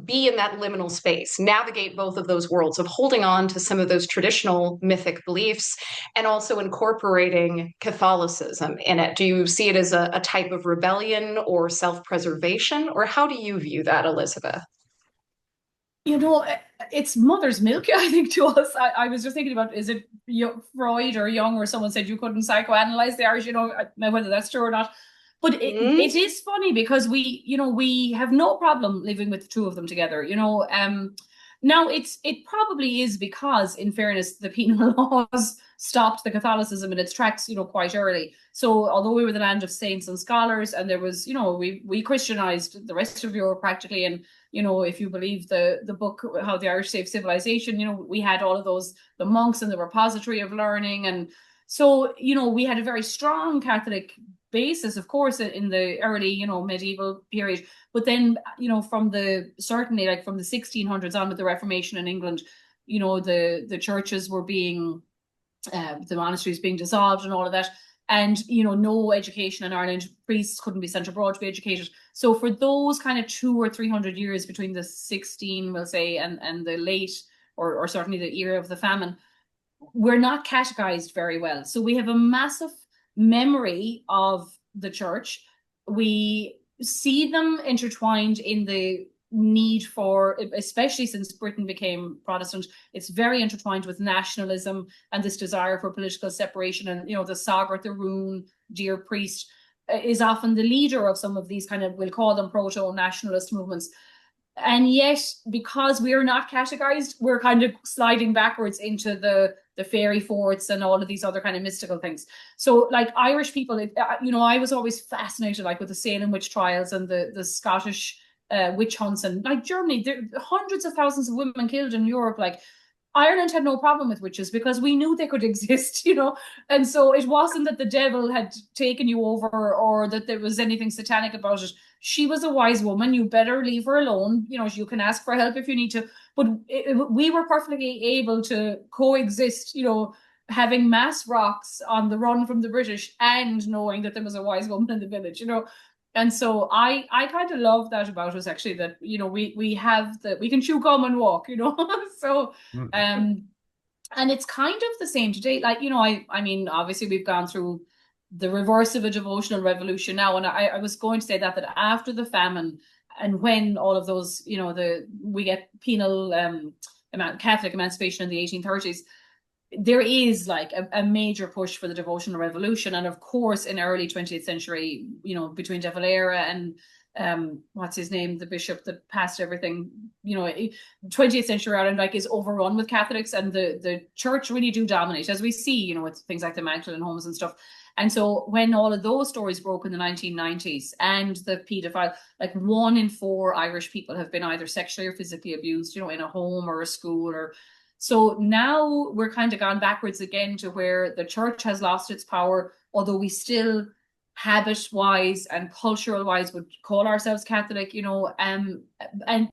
be in that liminal space, navigate both of those worlds of holding on to some of those traditional mythic beliefs and also incorporating Catholicism in it? Do you see it as a type of rebellion or self-preservation, or how do you view that, Elizabeth? You know, it's mother's milk, I think, to us. I was just thinking about, is it Freud or Jung or someone said you couldn't psychoanalyze the Irish, you know, whether that's true or not. But it is funny because we have no problem living with the two of them together. Now it probably is because, in fairness, the penal laws stopped the Catholicism in its tracks, quite early. So although we were the land of saints and scholars, and there was, we Christianized the rest of Europe practically, and if you believe the book How the Irish Saved Civilization, we had all of those, the monks and the repository of learning, and so we had a very strong Catholic basis, of course, in the early medieval period. But then certainly like from the 1600s on with the Reformation in England, the churches were being the monasteries being dissolved and all of that, and no education in Ireland. Priests couldn't be sent abroad to be educated. So for those kind of 200 or 300 years between the 16, we'll say, and the late or certainly the era of the famine, we're not catechized very well. So we have a massive memory of the church. We see them intertwined in the need for, especially since Britain became Protestant, it's very intertwined with nationalism and this desire for political separation. And the Sagar the Rune, dear priest, is often the leader of some of these kind of, we'll call them proto-nationalist movements. And yet, because we are not catechized, we're kind of sliding backwards into the fairy forts and all of these other kind of mystical things. So like Irish people, I was always fascinated like with the Salem witch trials and the Scottish witch hunts, and like Germany, there are hundreds of thousands of women killed in Europe. Like Ireland had no problem with witches because we knew they could exist, and so it wasn't that the devil had taken you over or that there was anything satanic about it. She was a wise woman. You better leave her alone. You can ask for help if you need to. But we were perfectly able to coexist, having mass rocks on the run from the British and knowing that there was a wise woman in the village, And so I kind of love that about us, actually, that, we can chew gum and walk, So, and it's kind of the same today. Like, I mean, obviously we've gone through the reverse of a devotional revolution now. And I was going to say that after the famine and when all of those, we get penal Catholic emancipation in the 1830s, there is like a major push for the devotional revolution. And of course, in early 20th century, between De Valera and what's his name, the bishop that passed everything, 20th century Ireland like is overrun with Catholics, and the church really do dominate, as we see, with things like the Magdalene homes and stuff. And so when all of those stories broke in the 1990s and the paedophile, like 1 in 4 Irish people have been either sexually or physically abused, in a home or a school. Or so now we're kind of gone backwards again to where the church has lost its power, although we still habit-wise and cultural-wise would call ourselves Catholic,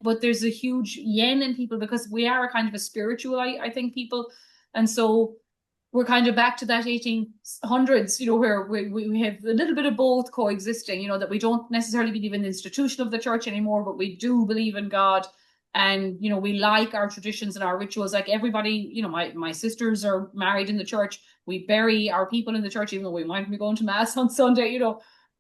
but there's a huge yen in people because we are a kind of a spiritual, I think, people. And so we're kind of back to that 1800s, where we have a little bit of both coexisting, that we don't necessarily believe in the institution of the church anymore, but we do believe in God. And, we like our traditions and our rituals. Like everybody, my sisters are married in the church. We bury our people in the church, even though we might be going to mass on Sunday,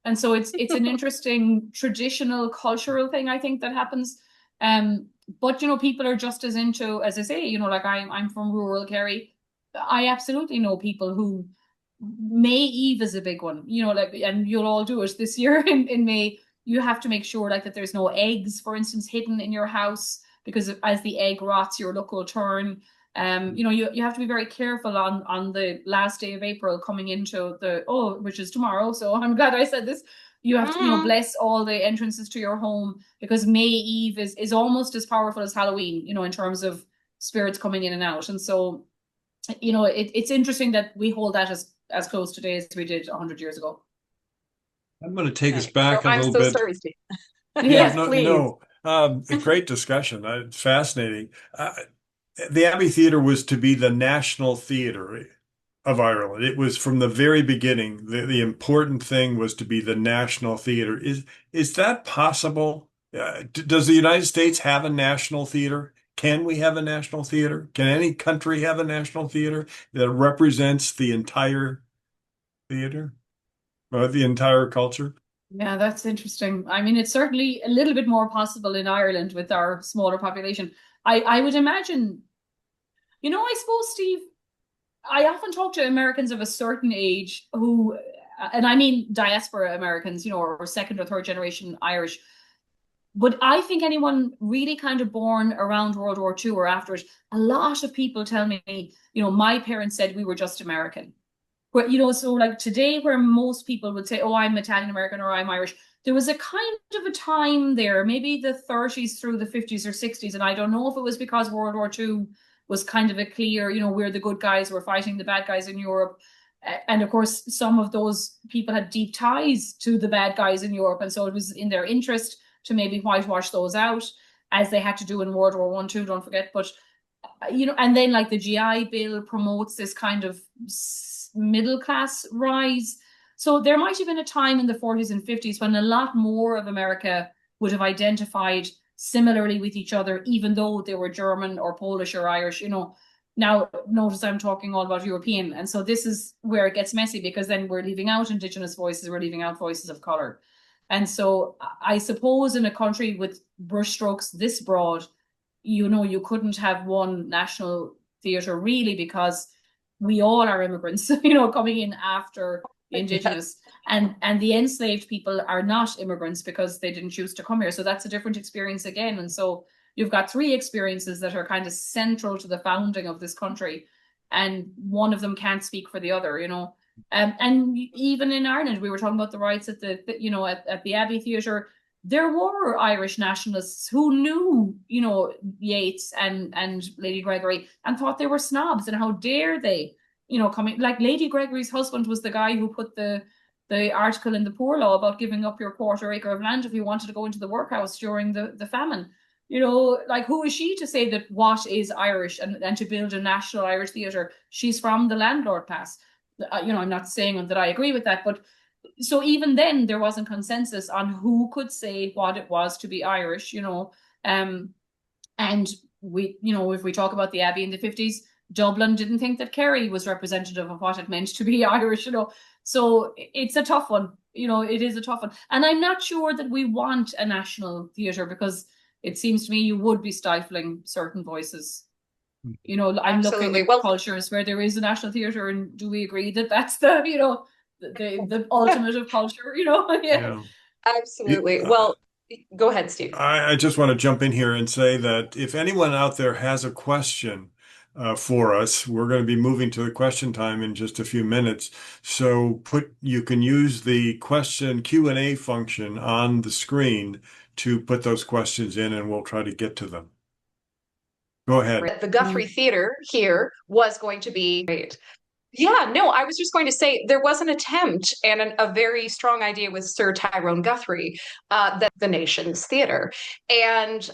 And so it's an interesting traditional cultural thing, I think, that happens. But, people are just as into, as I say, like I'm from rural Kerry. I absolutely know people who May Eve is a big one, and you'll all do it this year in May. You have to make sure like that there's no eggs, for instance, hidden in your house, because as the egg rots, your luck will turn. You have to be very careful on the last day of April coming into which is tomorrow. So I'm glad I said this. You have to, bless all the entrances to your home, because May Eve is almost as powerful as Halloween, in terms of spirits coming in and out. And so, it's interesting that we hold that as close today as we did 100 years ago. I'm going to take us back a little bit. I'm so sorry, Steve. Yes, please. No. A great discussion. Fascinating. The Abbey Theatre was to be the national theatre of Ireland. It was from the very beginning. The important thing was to be the national theatre. Is that possible? Does the United States have a national theatre? Can we have a national theatre? Can any country have a national theatre that represents the entire theatre or the entire culture? Yeah, that's interesting. I mean, it's certainly a little bit more possible in Ireland with our smaller population. I would imagine, I suppose, Steve, I often talk to Americans of a certain age who and I mean diaspora Americans, or second or third generation Irish. But I think anyone really kind of born around World War II or after it, a lot of people tell me, my parents said we were just American. But, so like today where most people would say, oh, I'm Italian American or I'm Irish, there was a kind of a time there, maybe the 30s through the 50s or 60s. And I don't know if it was because World War II was kind of a clear, we're the good guys, we're fighting the bad guys in Europe. And of course, some of those people had deep ties to the bad guys in Europe. And so it was in their interest to maybe whitewash those out, as they had to do in World War One, too, don't forget. But, and then like the GI Bill promotes this kind of middle class rise. So there might have been a time in the 40s and 50s when a lot more of America would have identified similarly with each other, even though they were German or Polish or Irish, Now, notice I'm talking all about European. And so this is where it gets messy, because then we're leaving out Indigenous voices, we're leaving out voices of colour. And so I suppose in a country with brushstrokes this broad, you couldn't have one national theatre really, because we all are immigrants, coming in after the Indigenous. And the enslaved people are not immigrants because they didn't choose to come here. So that's a different experience again. And so you've got three experiences that are kind of central to the founding of this country, and one of them can't speak for the other, and even in Ireland, we were talking about the rights at at the Abbey Theatre. There were Irish nationalists who knew, Yeats and Lady Gregory, and thought they were snobs, and how dare they, coming, like Lady Gregory's husband was the guy who put the article in the Poor Law about giving up your quarter acre of land if you wanted to go into the workhouse during the famine. Like, who is she to say that what is Irish and to build a national Irish theatre? She's from the landlord pass. I'm not saying that I agree with that, but so even then there wasn't consensus on who could say what it was to be Irish, and we, if we talk about the Abbey in the 50s, Dublin didn't think that Kerry was representative of what it meant to be Irish, so it's a tough one, it is a tough one. And I'm not sure that we want a national theatre, because it seems to me you would be stifling certain voices. I'm Absolutely. looking at cultures where there is a national theatre, and do we agree that that's the the ultimate of culture? Yeah. Absolutely. Well, go ahead, Steve. I just want to jump in here and say that if anyone out there has a question for us, we're going to be moving to the question time in just a few minutes. So you can use the question Q&A function on the screen to put those questions in, and we'll try to get to them. Go ahead. The Guthrie Theatre here was going to be great. Yeah, no, I was just going to say there was an attempt and a very strong idea with Sir Tyrone Guthrie, that the nation's theatre. And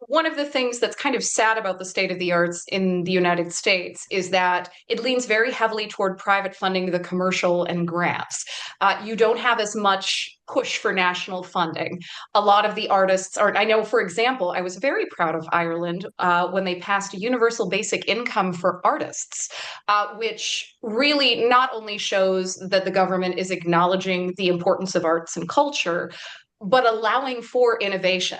one of the things that's kind of sad about the state of the arts in the United States is that it leans very heavily toward private funding, the commercial and grants. You don't have as much push for national funding. A lot of the artists are, I know, for example, I was very proud of Ireland when they passed a universal basic income for artists, which really not only shows that the government is acknowledging the importance of arts and culture, but allowing for innovation.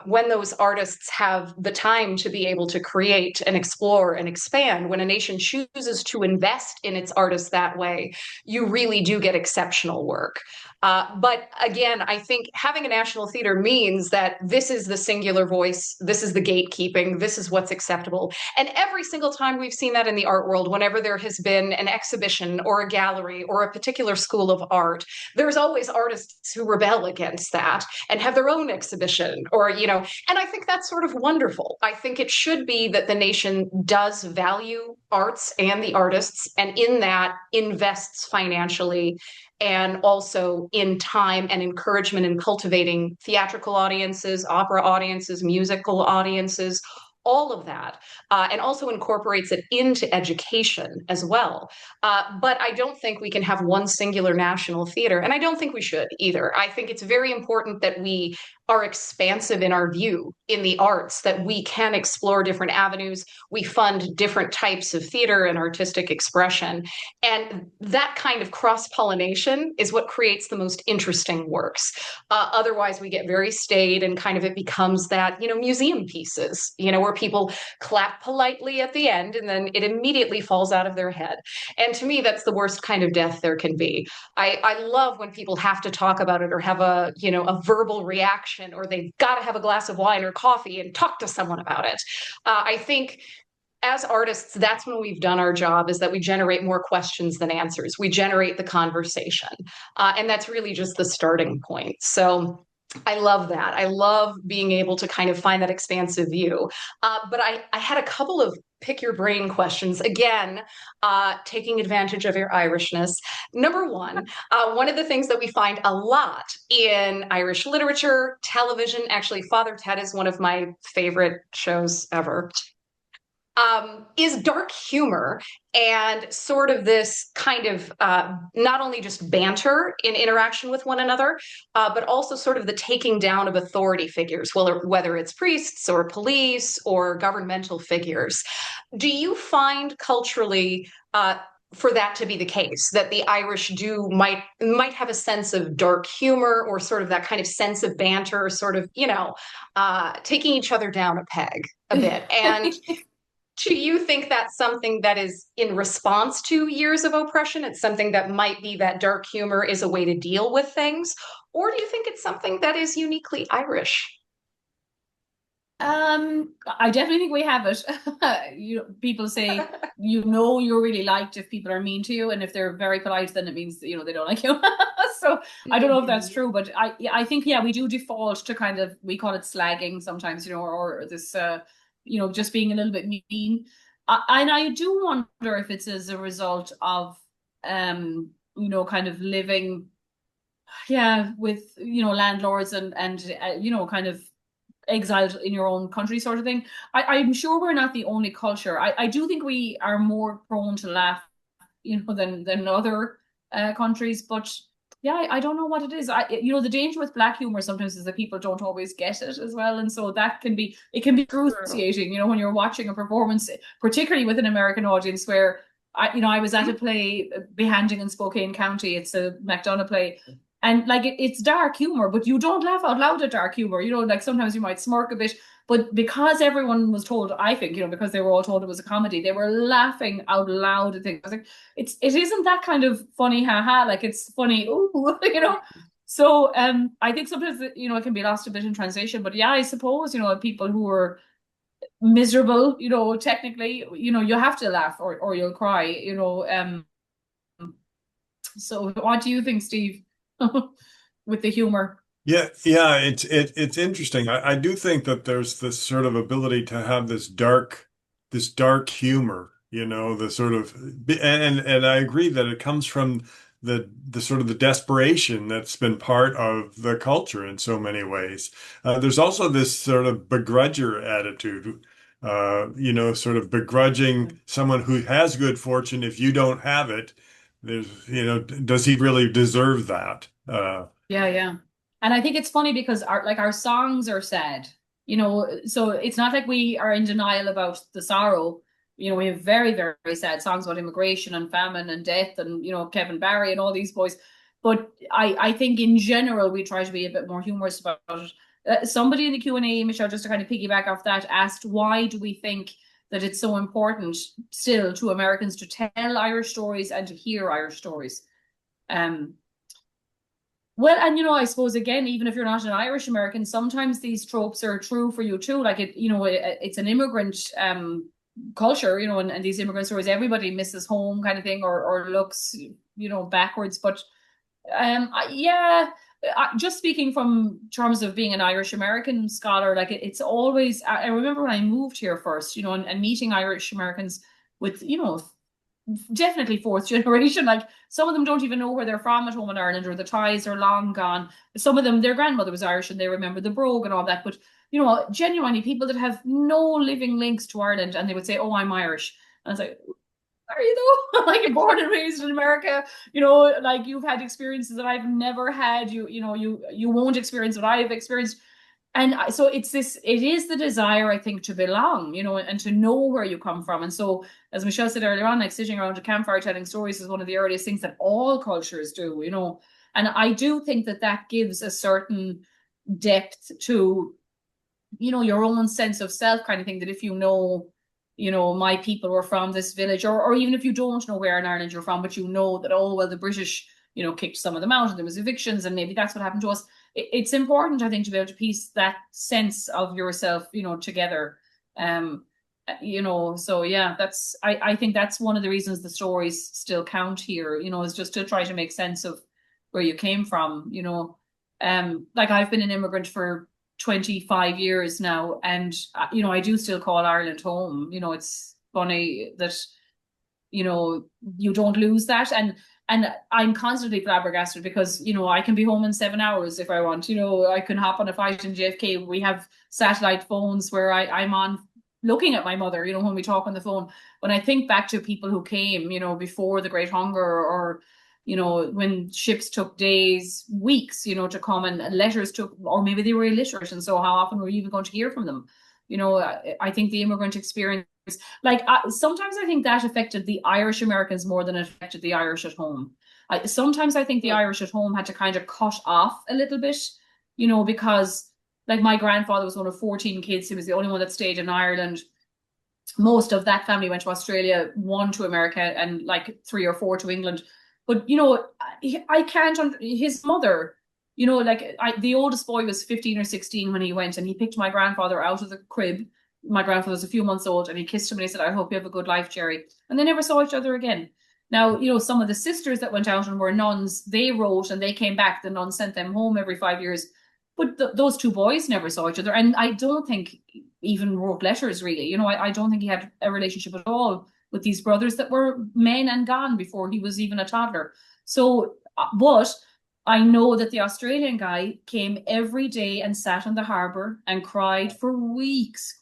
When those artists have the time to be able to create and explore and expand, when a nation chooses to invest in its artists that way, you really do get exceptional work. But again, I think having a national theater means that this is the singular voice, this is the gatekeeping, this is what's acceptable. And every single time we've seen that in the art world, whenever there has been an exhibition or a gallery or a particular school of art, there's always artists who rebel against that and have their own exhibition, or, and I think that's sort of wonderful. I think it should be that the nation does value arts and the artists, and in that invests financially and also in time and encouragement in cultivating theatrical audiences, opera audiences, musical audiences, all of that, and also incorporates it into education as well. But I don't think we can have one singular national theater, and I don't think we should either. I think it's very important that we are expansive in our view in the arts, that we can explore different avenues. We fund different types of theater and artistic expression. And that kind of cross-pollination is what creates the most interesting works. Otherwise, we get very staid and kind of it becomes that, museum pieces, where people clap politely at the end and then it immediately falls out of their head. And to me, that's the worst kind of death there can be. I love when people have to talk about it or have a verbal reaction, or they've got to have a glass of wine or coffee and talk to someone about it. I think as artists, that's when we've done our job, is that we generate more questions than answers. We generate the conversation. And that's really just the starting point. So I love that. I love being able to kind of find that expansive view. But I had a couple of pick your brain questions. Again, taking advantage of your Irishness. Number one of the things that we find a lot in Irish literature, television, actually, Father Ted is one of my favorite shows ever, is dark humor and sort of this kind of not only just banter in interaction with one another, but also sort of the taking down of authority figures, whether it's priests or police or governmental figures. Do you find culturally for that to be the case, that the Irish might have a sense of dark humor or sort of that kind of sense of banter, sort of, taking each other down a peg a bit? And do you think that's something that is in response to years of oppression? It's something that might be that dark humor is a way to deal with things? Or do you think it's something that is uniquely Irish? I definitely think we have it. People say, you're really liked if people are mean to you, and if they're very polite, then it means they don't like you. So I don't know if that's true, but I think we do default to kind of, we call it slagging sometimes, or this just being a little bit mean. And I do wonder if it's as a result of kind of living with landlords and kind of exiled in your own country sort of thing. I'm sure we're not the only culture. I do think we are more prone to laugh, than other countries. But I don't know what it is. The danger with black humor sometimes is that people don't always get it as well, and so that can be excruciating. When you're watching a performance, particularly with an American audience, where I was at a play, Behanding in Spokane County. It's a McDonough play. And it's dark humor, but you don't laugh out loud at dark humor. Sometimes you might smirk a bit, but because everyone was told, I think, because they were all told it was a comedy, they were laughing out loud at things. I was like, it isn't that kind of funny, haha. It's funny, ooh, So I think sometimes it can be lost a bit in translation. But I suppose people who are miserable, technically, you have to laugh or you'll cry. So what do you think, Steve? With the humor. It's interesting. I do think that there's this sort of ability to have this dark humor, the sort of, and I agree that it comes from the sort of the desperation that's been part of the culture in so many ways. There's also this sort of begrudger attitude, sort of begrudging someone who has good fortune if you don't have it. There's, does he really deserve that? Yeah. And I think it's funny because our songs are sad, so it's not like we are in denial about the sorrow. We have very, very sad songs about immigration and famine and death and, Kevin Barry and all these boys. But I think in general, we try to be a bit more humorous about it. Somebody in the Q&A, Michelle, just to kind of piggyback off that, asked, why do we think that it's so important still to Americans to tell Irish stories and to hear Irish stories? Well, and I suppose again, even if you're not an Irish American, sometimes these tropes are true for you too. It's an immigrant culture, and these immigrant stories, everybody misses home kind of thing, or looks, backwards. But just speaking from terms of being an Irish American scholar, it's always, I remember when I moved here first, and meeting Irish Americans with, definitely fourth generation. Some of them don't even know where they're from at home in Ireland, or the ties are long gone. Some of them, their grandmother was Irish and they remember the brogue and all that. But genuinely people that have no living links to Ireland, and they would say, oh, I'm Irish. And I was like, are you though? You're born and raised in America, you've had experiences that I've never had. You won't experience what I've experienced. So it is the desire, I think, to belong, you know, and to know where you come from. And so, as Michelle said earlier on, like sitting around a campfire telling stories is one of the earliest things that all cultures do, you know. And I do think that gives a certain depth to, you know, your own sense of self kind of thing, that if you know, my people were from this village, or even if you don't know where in Ireland you're from, but you know that, oh, well, the British, you know, kicked some of them out and there was evictions and maybe that's what happened to us. It's important, I think, to be able to piece that sense of yourself, you know, together. You know, so yeah, I think that's one of the reasons the stories still count here, you know, is just to try to make sense of where you came from, you know. Like I've been an immigrant for 25 years now, and you know, I do still call Ireland home. You know, it's funny that, you know, you don't lose that. And I'm constantly flabbergasted because, you know, I can be home in 7 hours if I want. You know, I can hop on a flight in JFK. We have satellite phones where I'm on looking at my mother, you know, when we talk on the phone. When I think back to people who came, you know, before the Great Hunger, or, you know, when ships took days, weeks, you know, to come, and letters took, or maybe they were illiterate. And so how often were you even going to hear from them? You know, I think the immigrant experience, like sometimes I think that affected the Irish Americans more than it affected the Irish at home. Sometimes I think the Irish at home had to kind of cut off a little bit, you know, because like my grandfather was one of 14 kids. He was the only one that stayed in Ireland. Most of that family went to Australia, one to America, and like 3 or 4 to England. But, you know, I can't, his mother, you know, like the oldest boy was 15 or 16 when he went, and he picked my grandfather out of the crib. My grandfather was a few months old, and he kissed him and he said, I hope you have a good life, Jerry. And they never saw each other again. Now, you know, some of the sisters that went out and were nuns, they wrote and they came back. The nuns sent them home every 5 years. But those two boys never saw each other. And I don't think even wrote letters, really. You know, I don't think he had a relationship at all with these brothers that were men and gone before he was even a toddler. So, but I know that the Australian guy came every day and sat on the harbour and cried for weeks,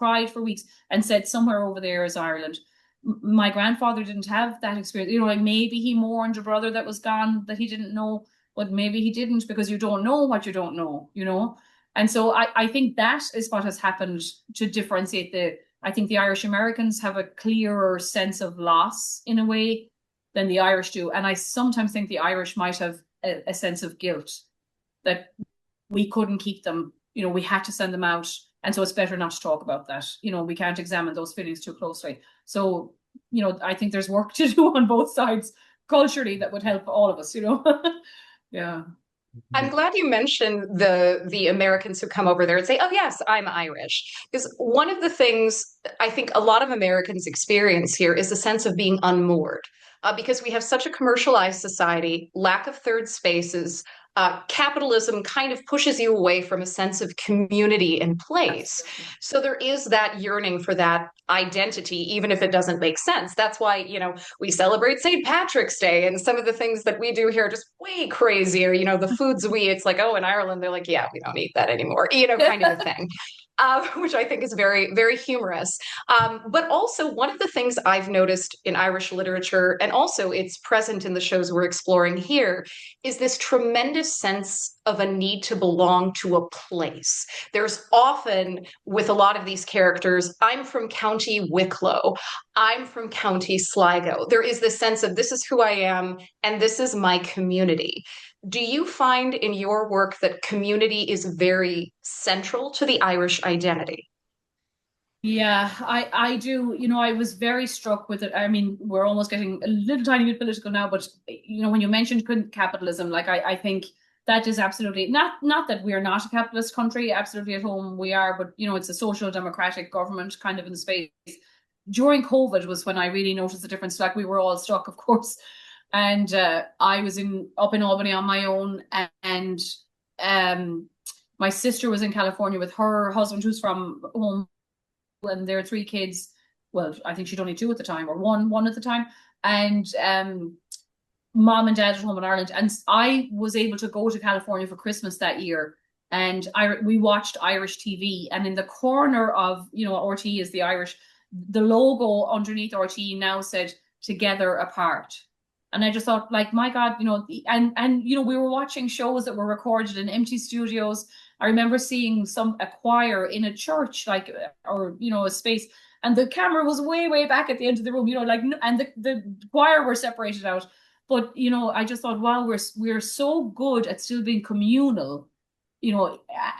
and said somewhere over there is Ireland. My grandfather didn't have that experience. You know, like maybe he mourned a brother that was gone that he didn't know, but maybe he didn't, because you don't know what you don't know, you know? And so I think that is what has happened to differentiate I think the Irish Americans have a clearer sense of loss in a way than the Irish do. And I sometimes think the Irish might have a sense of guilt that we couldn't keep them, you know, we had to send them out. And so it's better not to talk about that. You know, we can't examine those feelings too closely. So, you know, I think there's work to do on both sides culturally that would help all of us, you know. Yeah. I'm glad you mentioned the Americans who come over there and say, "Oh yes, I'm Irish." Because one of the things I think a lot of Americans experience here is the sense of being unmoored, because we have such a commercialized society, lack of third spaces. Capitalism kind of pushes you away from a sense of community and place. So there is that yearning for that identity, even if it doesn't make sense. That's why, you know, we celebrate St. Patrick's Day, and some of the things that we do here are just way crazier. You know, the foods it's like, oh, in Ireland, they're like, yeah, we don't eat that anymore, you know, kind of a thing. Which I think is very, very humorous. But also, one of the things I've noticed in Irish literature, and also it's present in the shows we're exploring here, is this tremendous sense of a need to belong to a place. There's often, with a lot of these characters, I'm from County Wicklow, I'm from County Sligo. There is this sense of this is who I am, and this is my community. Do you find in your work that community is very central to the Irish identity? Yeah, I do. You know, I was very struck with it. I mean, we're almost getting a little tiny bit political now, but you know, when you mentioned capitalism, like I think that is absolutely not that we're not a capitalist country. Absolutely, at home we are, but you know, it's a social democratic government kind of in space. During COVID was when I really noticed the difference. Like we were all stuck, of course, and I was up in Albany on my own, and my sister was in California with her husband, who's from home, and their 3 kids. Well, I think she'd only 2 at the time, or one at the time, and mom and dad at home in Ireland. And I was able to go to California for Christmas that year, and we watched Irish TV, and in the corner of, you know, RT is the Irish, the logo underneath RT now said "Together Apart." And I just thought, like, my God, and we were watching shows that were recorded in empty studios. I remember seeing a choir in a church, like, or, a space, and the camera was way, way back at the end of the room, and the choir were separated out. But, I just thought, wow, we're so good at still being communal,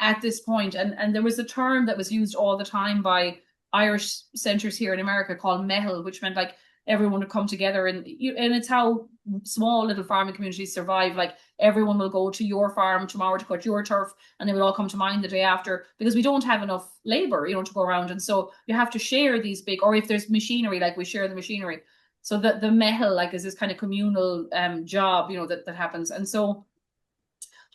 at this point. And there was a term that was used all the time by Irish centres here in America called mehel, which meant like everyone would come together, and it's how small little farming communities survive. Like, everyone will go to your farm tomorrow to cut your turf, and they will all come to mine the day after, because we don't have enough labor, to go around. And so you have to share these big, or if there's machinery, like, we share the machinery. So the mehel, like, is this kind of communal job, that happens. And so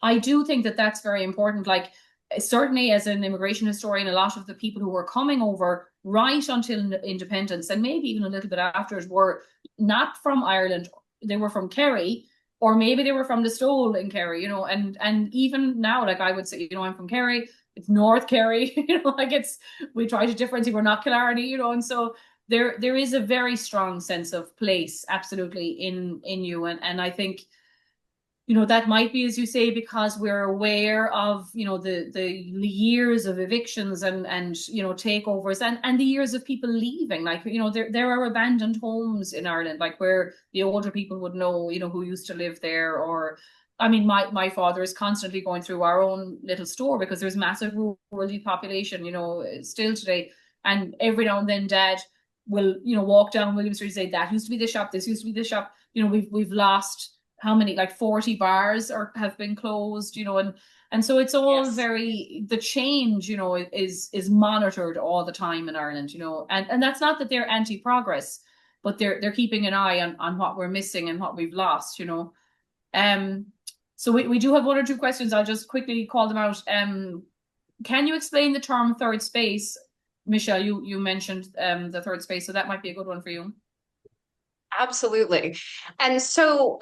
I do think that that's very important. Like, certainly as an immigration historian, a lot of the people who were coming over right until independence, and maybe even a little bit afterwards, were not from Ireland. They were from Kerry, or maybe they were from the Stole in Kerry, and even now, like, I would say, I'm from Kerry, it's North Kerry, we try to differentiate, we're not Killarney, and so there is a very strong sense of place, absolutely, in you. And I think, that might be, as you say, because we're aware of, the years of evictions and takeovers, and the years of people leaving. Like, there are abandoned homes in Ireland, like, where the older people would know, who used to live there. Or, I mean, my father is constantly going through our own little store, because there's massive rural depopulation, still today. And every now and then Dad will, walk down William Street and say, that used to be the shop, this used to be the shop. We've lost how many, like 40 bars have been closed, and so it's all very, the change, is monitored all the time in Ireland, and that's not that they're anti-progress, but they're keeping an eye on what we're missing and what we've lost, So we do have one or two questions. I'll just quickly call them out. Can you explain the term third space? Michelle, you mentioned the third space, so that might be a good one for you. Absolutely. And so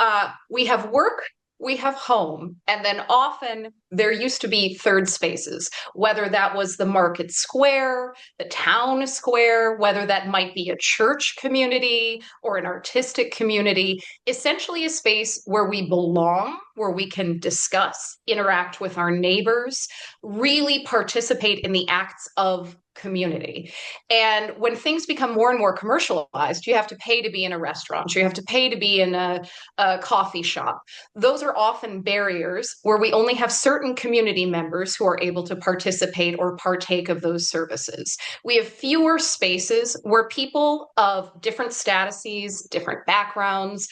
we have work, we have home, and then often there used to be third spaces, whether that was the market square, the town square, whether that might be a church community or an artistic community, essentially a space where we belong, where we can discuss, interact with our neighbors, really participate in the acts of community. And when things become more and more commercialized, you have to pay to be in a restaurant, you have to pay to be in a coffee shop. Those are often barriers where we only have certain community members who are able to participate or partake of those services. We have fewer spaces where people of different statuses, different backgrounds,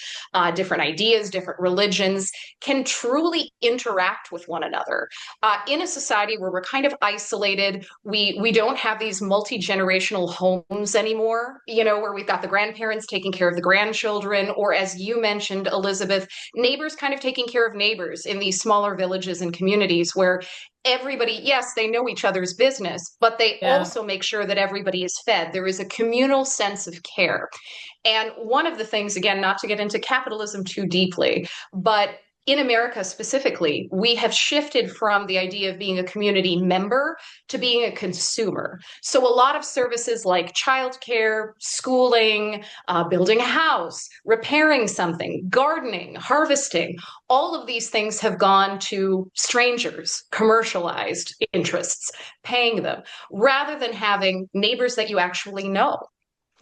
different ideas, different religions can truly interact with one another. In a society where we're kind of isolated, we don't have these multi-generational homes anymore, where we've got the grandparents taking care of the grandchildren, or, as you mentioned, Elizabeth, neighbors kind of taking care of neighbors in these smaller villages and communities where everybody, yes, they know each other's business, but they also make sure that everybody is fed. There is a communal sense of care. And one of the things, again, not to get into capitalism too deeply, but in America specifically, we have shifted from the idea of being a community member to being a consumer. So a lot of services like childcare, schooling, building a house, repairing something, gardening, harvesting, all of these things have gone to strangers, commercialized interests, paying them, rather than having neighbors that you actually know.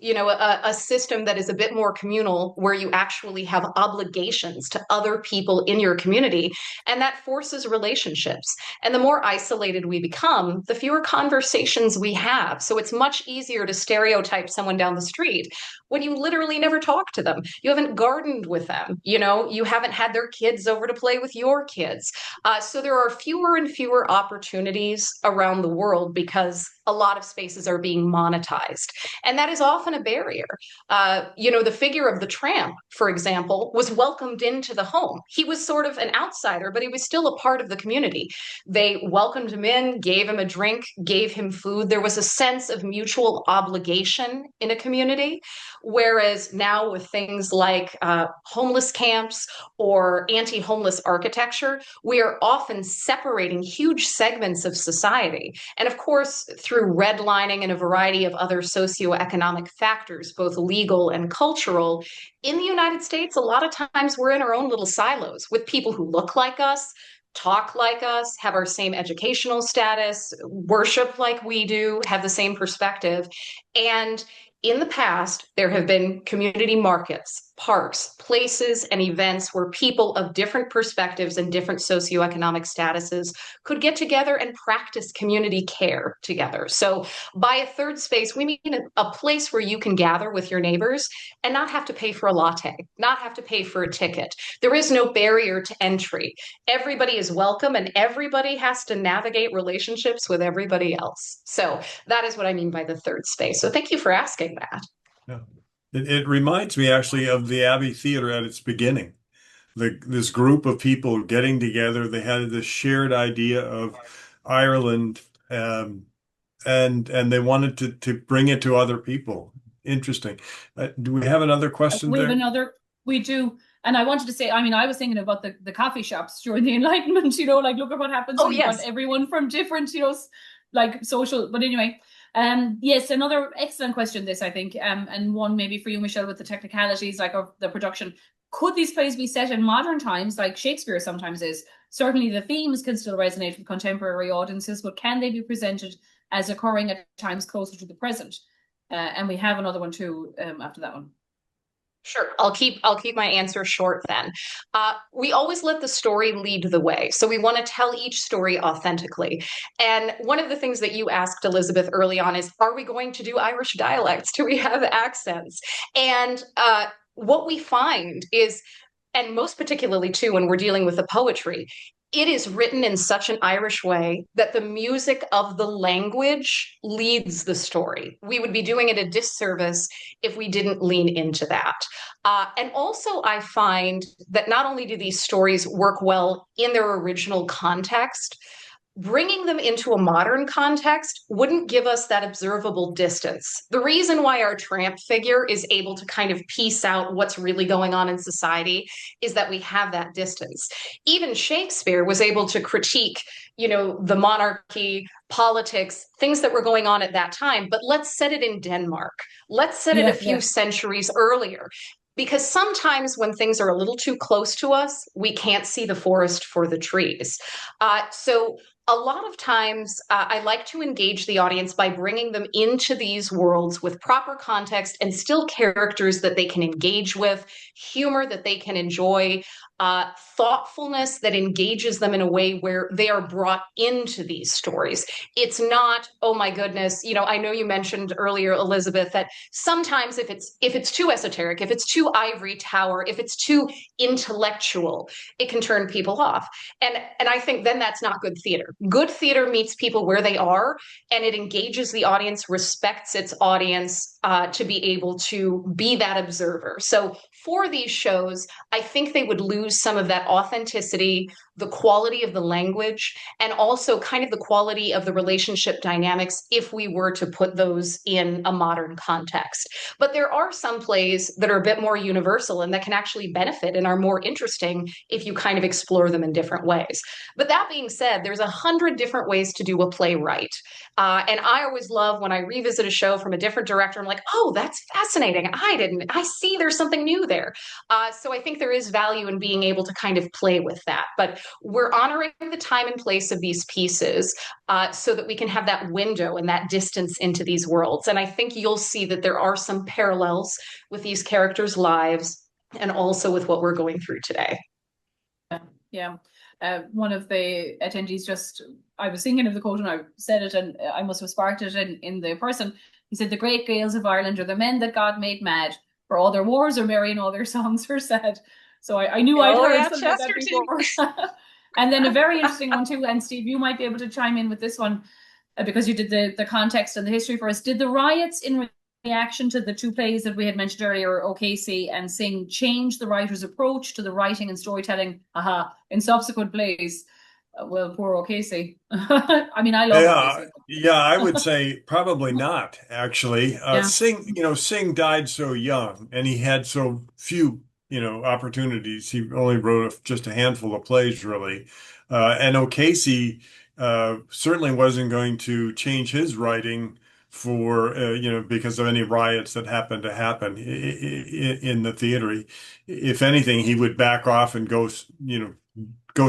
A system that is a bit more communal, where you actually have obligations to other people in your community, and that forces relationships. And the more isolated we become, the fewer conversations we have. So it's much easier to stereotype someone down the street when you literally never talk to them. You haven't gardened with them. You haven't had their kids over to play with your kids. So there are fewer and fewer opportunities around the world because a lot of spaces are being monetized. And that is often a barrier. The figure of the tramp, for example, was welcomed into the home. He was sort of an outsider, but he was still a part of the community. They welcomed him in, gave him a drink, gave him food. There was a sense of mutual obligation in a community. Whereas now with things like homeless camps or anti-homeless architecture, we are often separating huge segments of society. And of course, through redlining and a variety of other socioeconomic factors, both legal and cultural. In the United States, a lot of times we're in our own little silos with people who look like us, talk like us, have our same educational status, worship like we do, have the same perspective. And in the past, there have been community markets, parks, places, and events where people of different perspectives and different socioeconomic statuses could get together and practice community care together. So by a third space, we mean a place where you can gather with your neighbors and not have to pay for a latte, not have to pay for a ticket. There is no barrier to entry. Everybody is welcome and everybody has to navigate relationships with everybody else. So that is what I mean by the third space. So thank you for asking that. Yeah. It reminds me actually of the Abbey Theatre at its beginning. This group of people getting together, they had this shared idea of Ireland, and they wanted to bring it to other people. Interesting. Do we have another question there? We do. And I wanted to say, I mean, I was thinking about the coffee shops during the Enlightenment, like look at what happens when you want everyone from different, like social, but anyway. Yes, another excellent question, this, I think, and one maybe for you, Michelle, with the technicalities like of the production. Could these plays be set in modern times like Shakespeare sometimes is? Certainly the themes can still resonate with contemporary audiences, but can they be presented as occurring at times closer to the present? And we have another one too after that one. Sure. I'll keep my answer short then. We always let the story lead the way. So we want to tell each story authentically. And one of the things that you asked, Elizabeth, early on is, are we going to do Irish dialects? Do we have accents? And what we find is, and most particularly too, when we're dealing with the poetry, it is written in such an Irish way that the music of the language leads the story. We would be doing it a disservice if we didn't lean into that. And also, I find that not only do these stories work well in their original context, bringing them into a modern context wouldn't give us that observable distance. The reason why our tramp figure is able to kind of piece out what's really going on in society is that we have that distance. Even Shakespeare was able to critique, the monarchy, politics, things that were going on at that time, but let's set it in Denmark. Let's set it a few centuries earlier. Because sometimes when things are a little too close to us, we can't see the forest for the trees. So a lot of times I like to engage the audience by bringing them into these worlds with proper context and still characters that they can engage with, humor that they can enjoy, thoughtfulness that engages them in a way where they are brought into these stories. It's not, oh my goodness, I know you mentioned earlier, Elizabeth, that sometimes if it's too esoteric, if it's too ivory tower, if it's too intellectual, it can turn people off. And I think then that's not good theater. Good theater meets people where they are, and it engages the audience, respects its audience to be able to be that observer. So for these shows, I think they would lose some of that authenticity, the quality of the language, and also kind of the quality of the relationship dynamics if we were to put those in a modern context. But there are some plays that are a bit more universal and that can actually benefit and are more interesting if you kind of explore them in different ways. But that being said, there's 100 different ways to do a play right. And I always love when I revisit a show from a different director, I'm like, oh, that's fascinating. I see there's something new there. So I think there is value in being able to kind of play with that. But we're honoring the time and place of these pieces so that we can have that window and that distance into these worlds. And I think you'll see that there are some parallels with these characters' lives and also with what we're going through today. Yeah. One of the attendees I was thinking of the quote and I said it and I must have sparked it in the person. He said, the great Gaels of Ireland are the men that God made mad, for all their wars are merry and all their songs are sad. So I knew I'd heard something like that before. And then a very interesting one too, and Steve, you might be able to chime in with this one because you did the context and the history for us. Did the riots in reaction to the two plays that we had mentioned earlier, O'Casey and Synge, change the writer's approach to the writing and storytelling in subsequent plays? Well, poor O'Casey. I mean, I love O'Casey. Yeah, I would say probably not, actually. Synge died so young and he had so few opportunities. He only wrote just a handful of plays, really. And O'Casey certainly wasn't going to change his writing for because of any riots that happened to happen in the theater. If anything, he would back off and go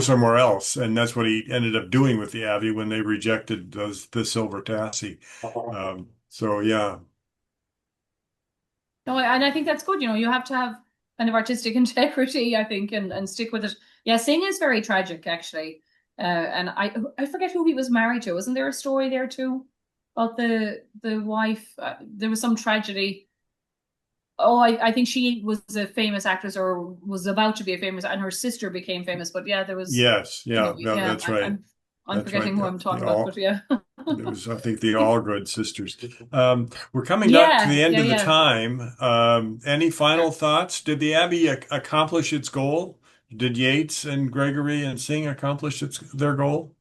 somewhere else, and that's what he ended up doing with the Abbey when they rejected the silver tassie. So yeah. No, and I think that's good. You have to have kind of artistic integrity, I think, and stick with it. Yeah, Synge is very tragic, actually. And I forget who he was married to. Wasn't there a story there too about the wife? There was some tragedy. Oh, I think she was a famous actress or was about to be a famous, and her sister became famous. But yeah, there was. Yes, yeah, no, Yeah, that's right. I'm That's forgetting right. who I'm talking about, but yeah. It was, I think, the Allgood sisters. We're coming up to Yeah, the end yeah, of the yeah. time. Any final thoughts? Did the Abbey accomplish its goal? Did Yeats and Gregory and Synge accomplish their goal?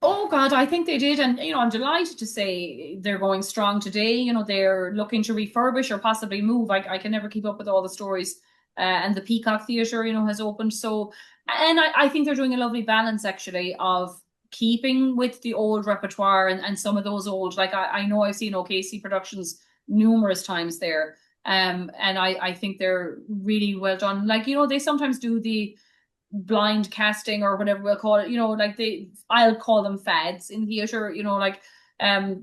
Oh God, I think they did, and I'm delighted to say they're going strong today. They're looking to refurbish or possibly move. I can never keep up with all the stories. And the Peacock Theatre, has opened. So, and I think they're doing a lovely balance actually of keeping with the old repertoire and some of those old, like I know I've seen OKC productions numerous times there. And I think they're really well done. Like, they sometimes do the blind casting or whatever we'll call it, like I'll call them fads in theatre,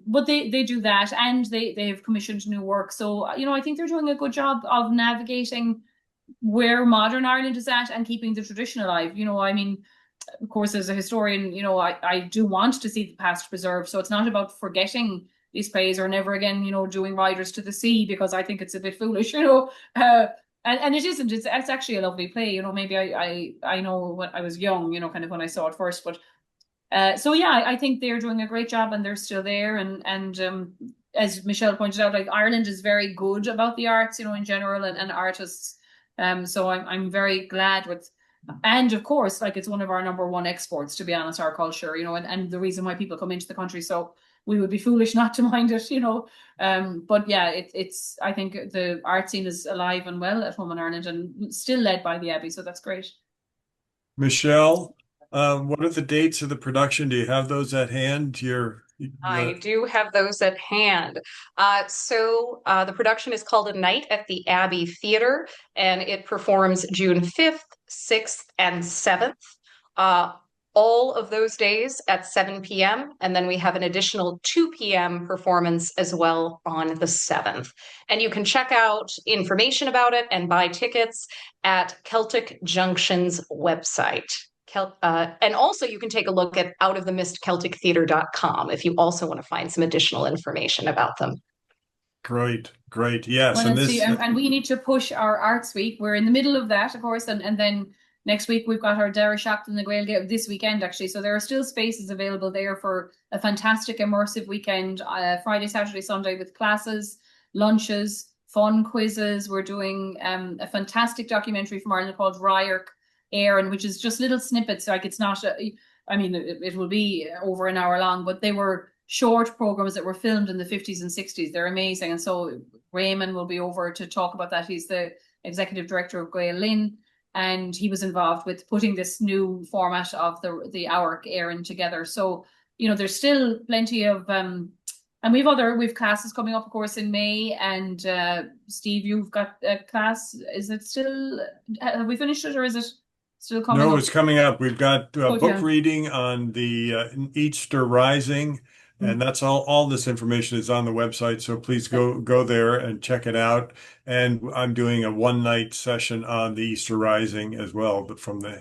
but they do that, and they've commissioned new work. So, I think they're doing a good job of navigating where modern Ireland is at and keeping the tradition alive. I mean, of course, as a historian, I do want to see the past preserved. So it's not about forgetting these plays or never again, doing Riders to the Sea, because I think it's a bit foolish, and it isn't. It's actually a lovely play. Maybe I know when I was young, kind of when I saw it first, but so yeah, I think they're doing a great job and they're still there. And as Michelle pointed out, like Ireland is very good about the arts, in general, and artists. So I'm very glad with, and of course, like it's one of our number one exports, to be honest, our culture, and the reason why people come into the country. So we would be foolish not to mind it, But yeah, it's I think the art scene is alive and well at home in Ireland and still led by the Abbey. So that's great. Michelle, what are the dates of the production? Do you have those at hand? I do have those at hand. So the production is called A Night at the Abbey Theatre, and it performs June 5th, 6th, and 7th. All of those days at 7 p.m. And then we have an additional 2 p.m. performance as well on the 7th. And you can check out information about it and buy tickets at Celtic Junction's website. And also you can take a look at outofthemistceltictheatre.com if you also want to find some additional information about them. Great. Yes. Well, and we need to push our Arts Week. We're in the middle of that, of course, and then next week we've got our Dara Shacht and the Gael this weekend, actually. So there are still spaces available there for a fantastic immersive weekend, Friday, Saturday, Sunday, with classes, lunches, fun quizzes. We're doing a fantastic documentary from Ireland called Ryerk Éireann, which is just little snippets. Like it's not, it will be over an hour long, but they were short programs that were filmed in the 50s and 60s. They're amazing. And so Raymond will be over to talk about that. He's the executive director of Gael Lynn, and he was involved with putting this new format of the Ryerk Éireann together. So, there's still plenty of, and we've classes coming up, of course, in May. And Steve, you've got a class. Is it still, have we finished it, or is it still coming up? No, it's coming up. We've got book reading on the Easter Rising, and that's all this information is on the website. So please go there and check it out. And I'm doing a one-night session on the Easter Rising as well, but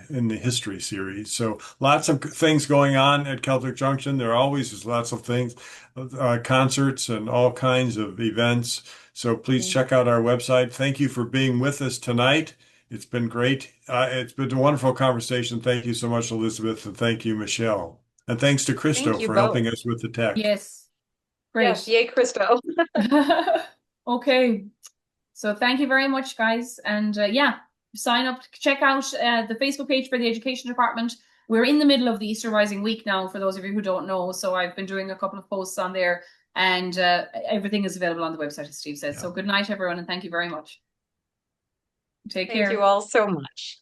in the history series. So lots of things going on at Celtic Junction. There always is lots of things, concerts and all kinds of events. So please check out our website. Thank you for being with us tonight. It's been great. It's been a wonderful conversation. Thank you so much, Elizabeth, and thank you, Michelle. And thanks to Christo for helping us with the tech. Yes. Great. Yes, yay, Christo. Okay. So thank you very much, guys. And sign up, check out the Facebook page for the Education Department. We're in the middle of the Easter Rising week now, for those of you who don't know. So I've been doing a couple of posts on there, and everything is available on the website, as Steve said. So good night, everyone, and thank you very much. Take care. Thank you all so much.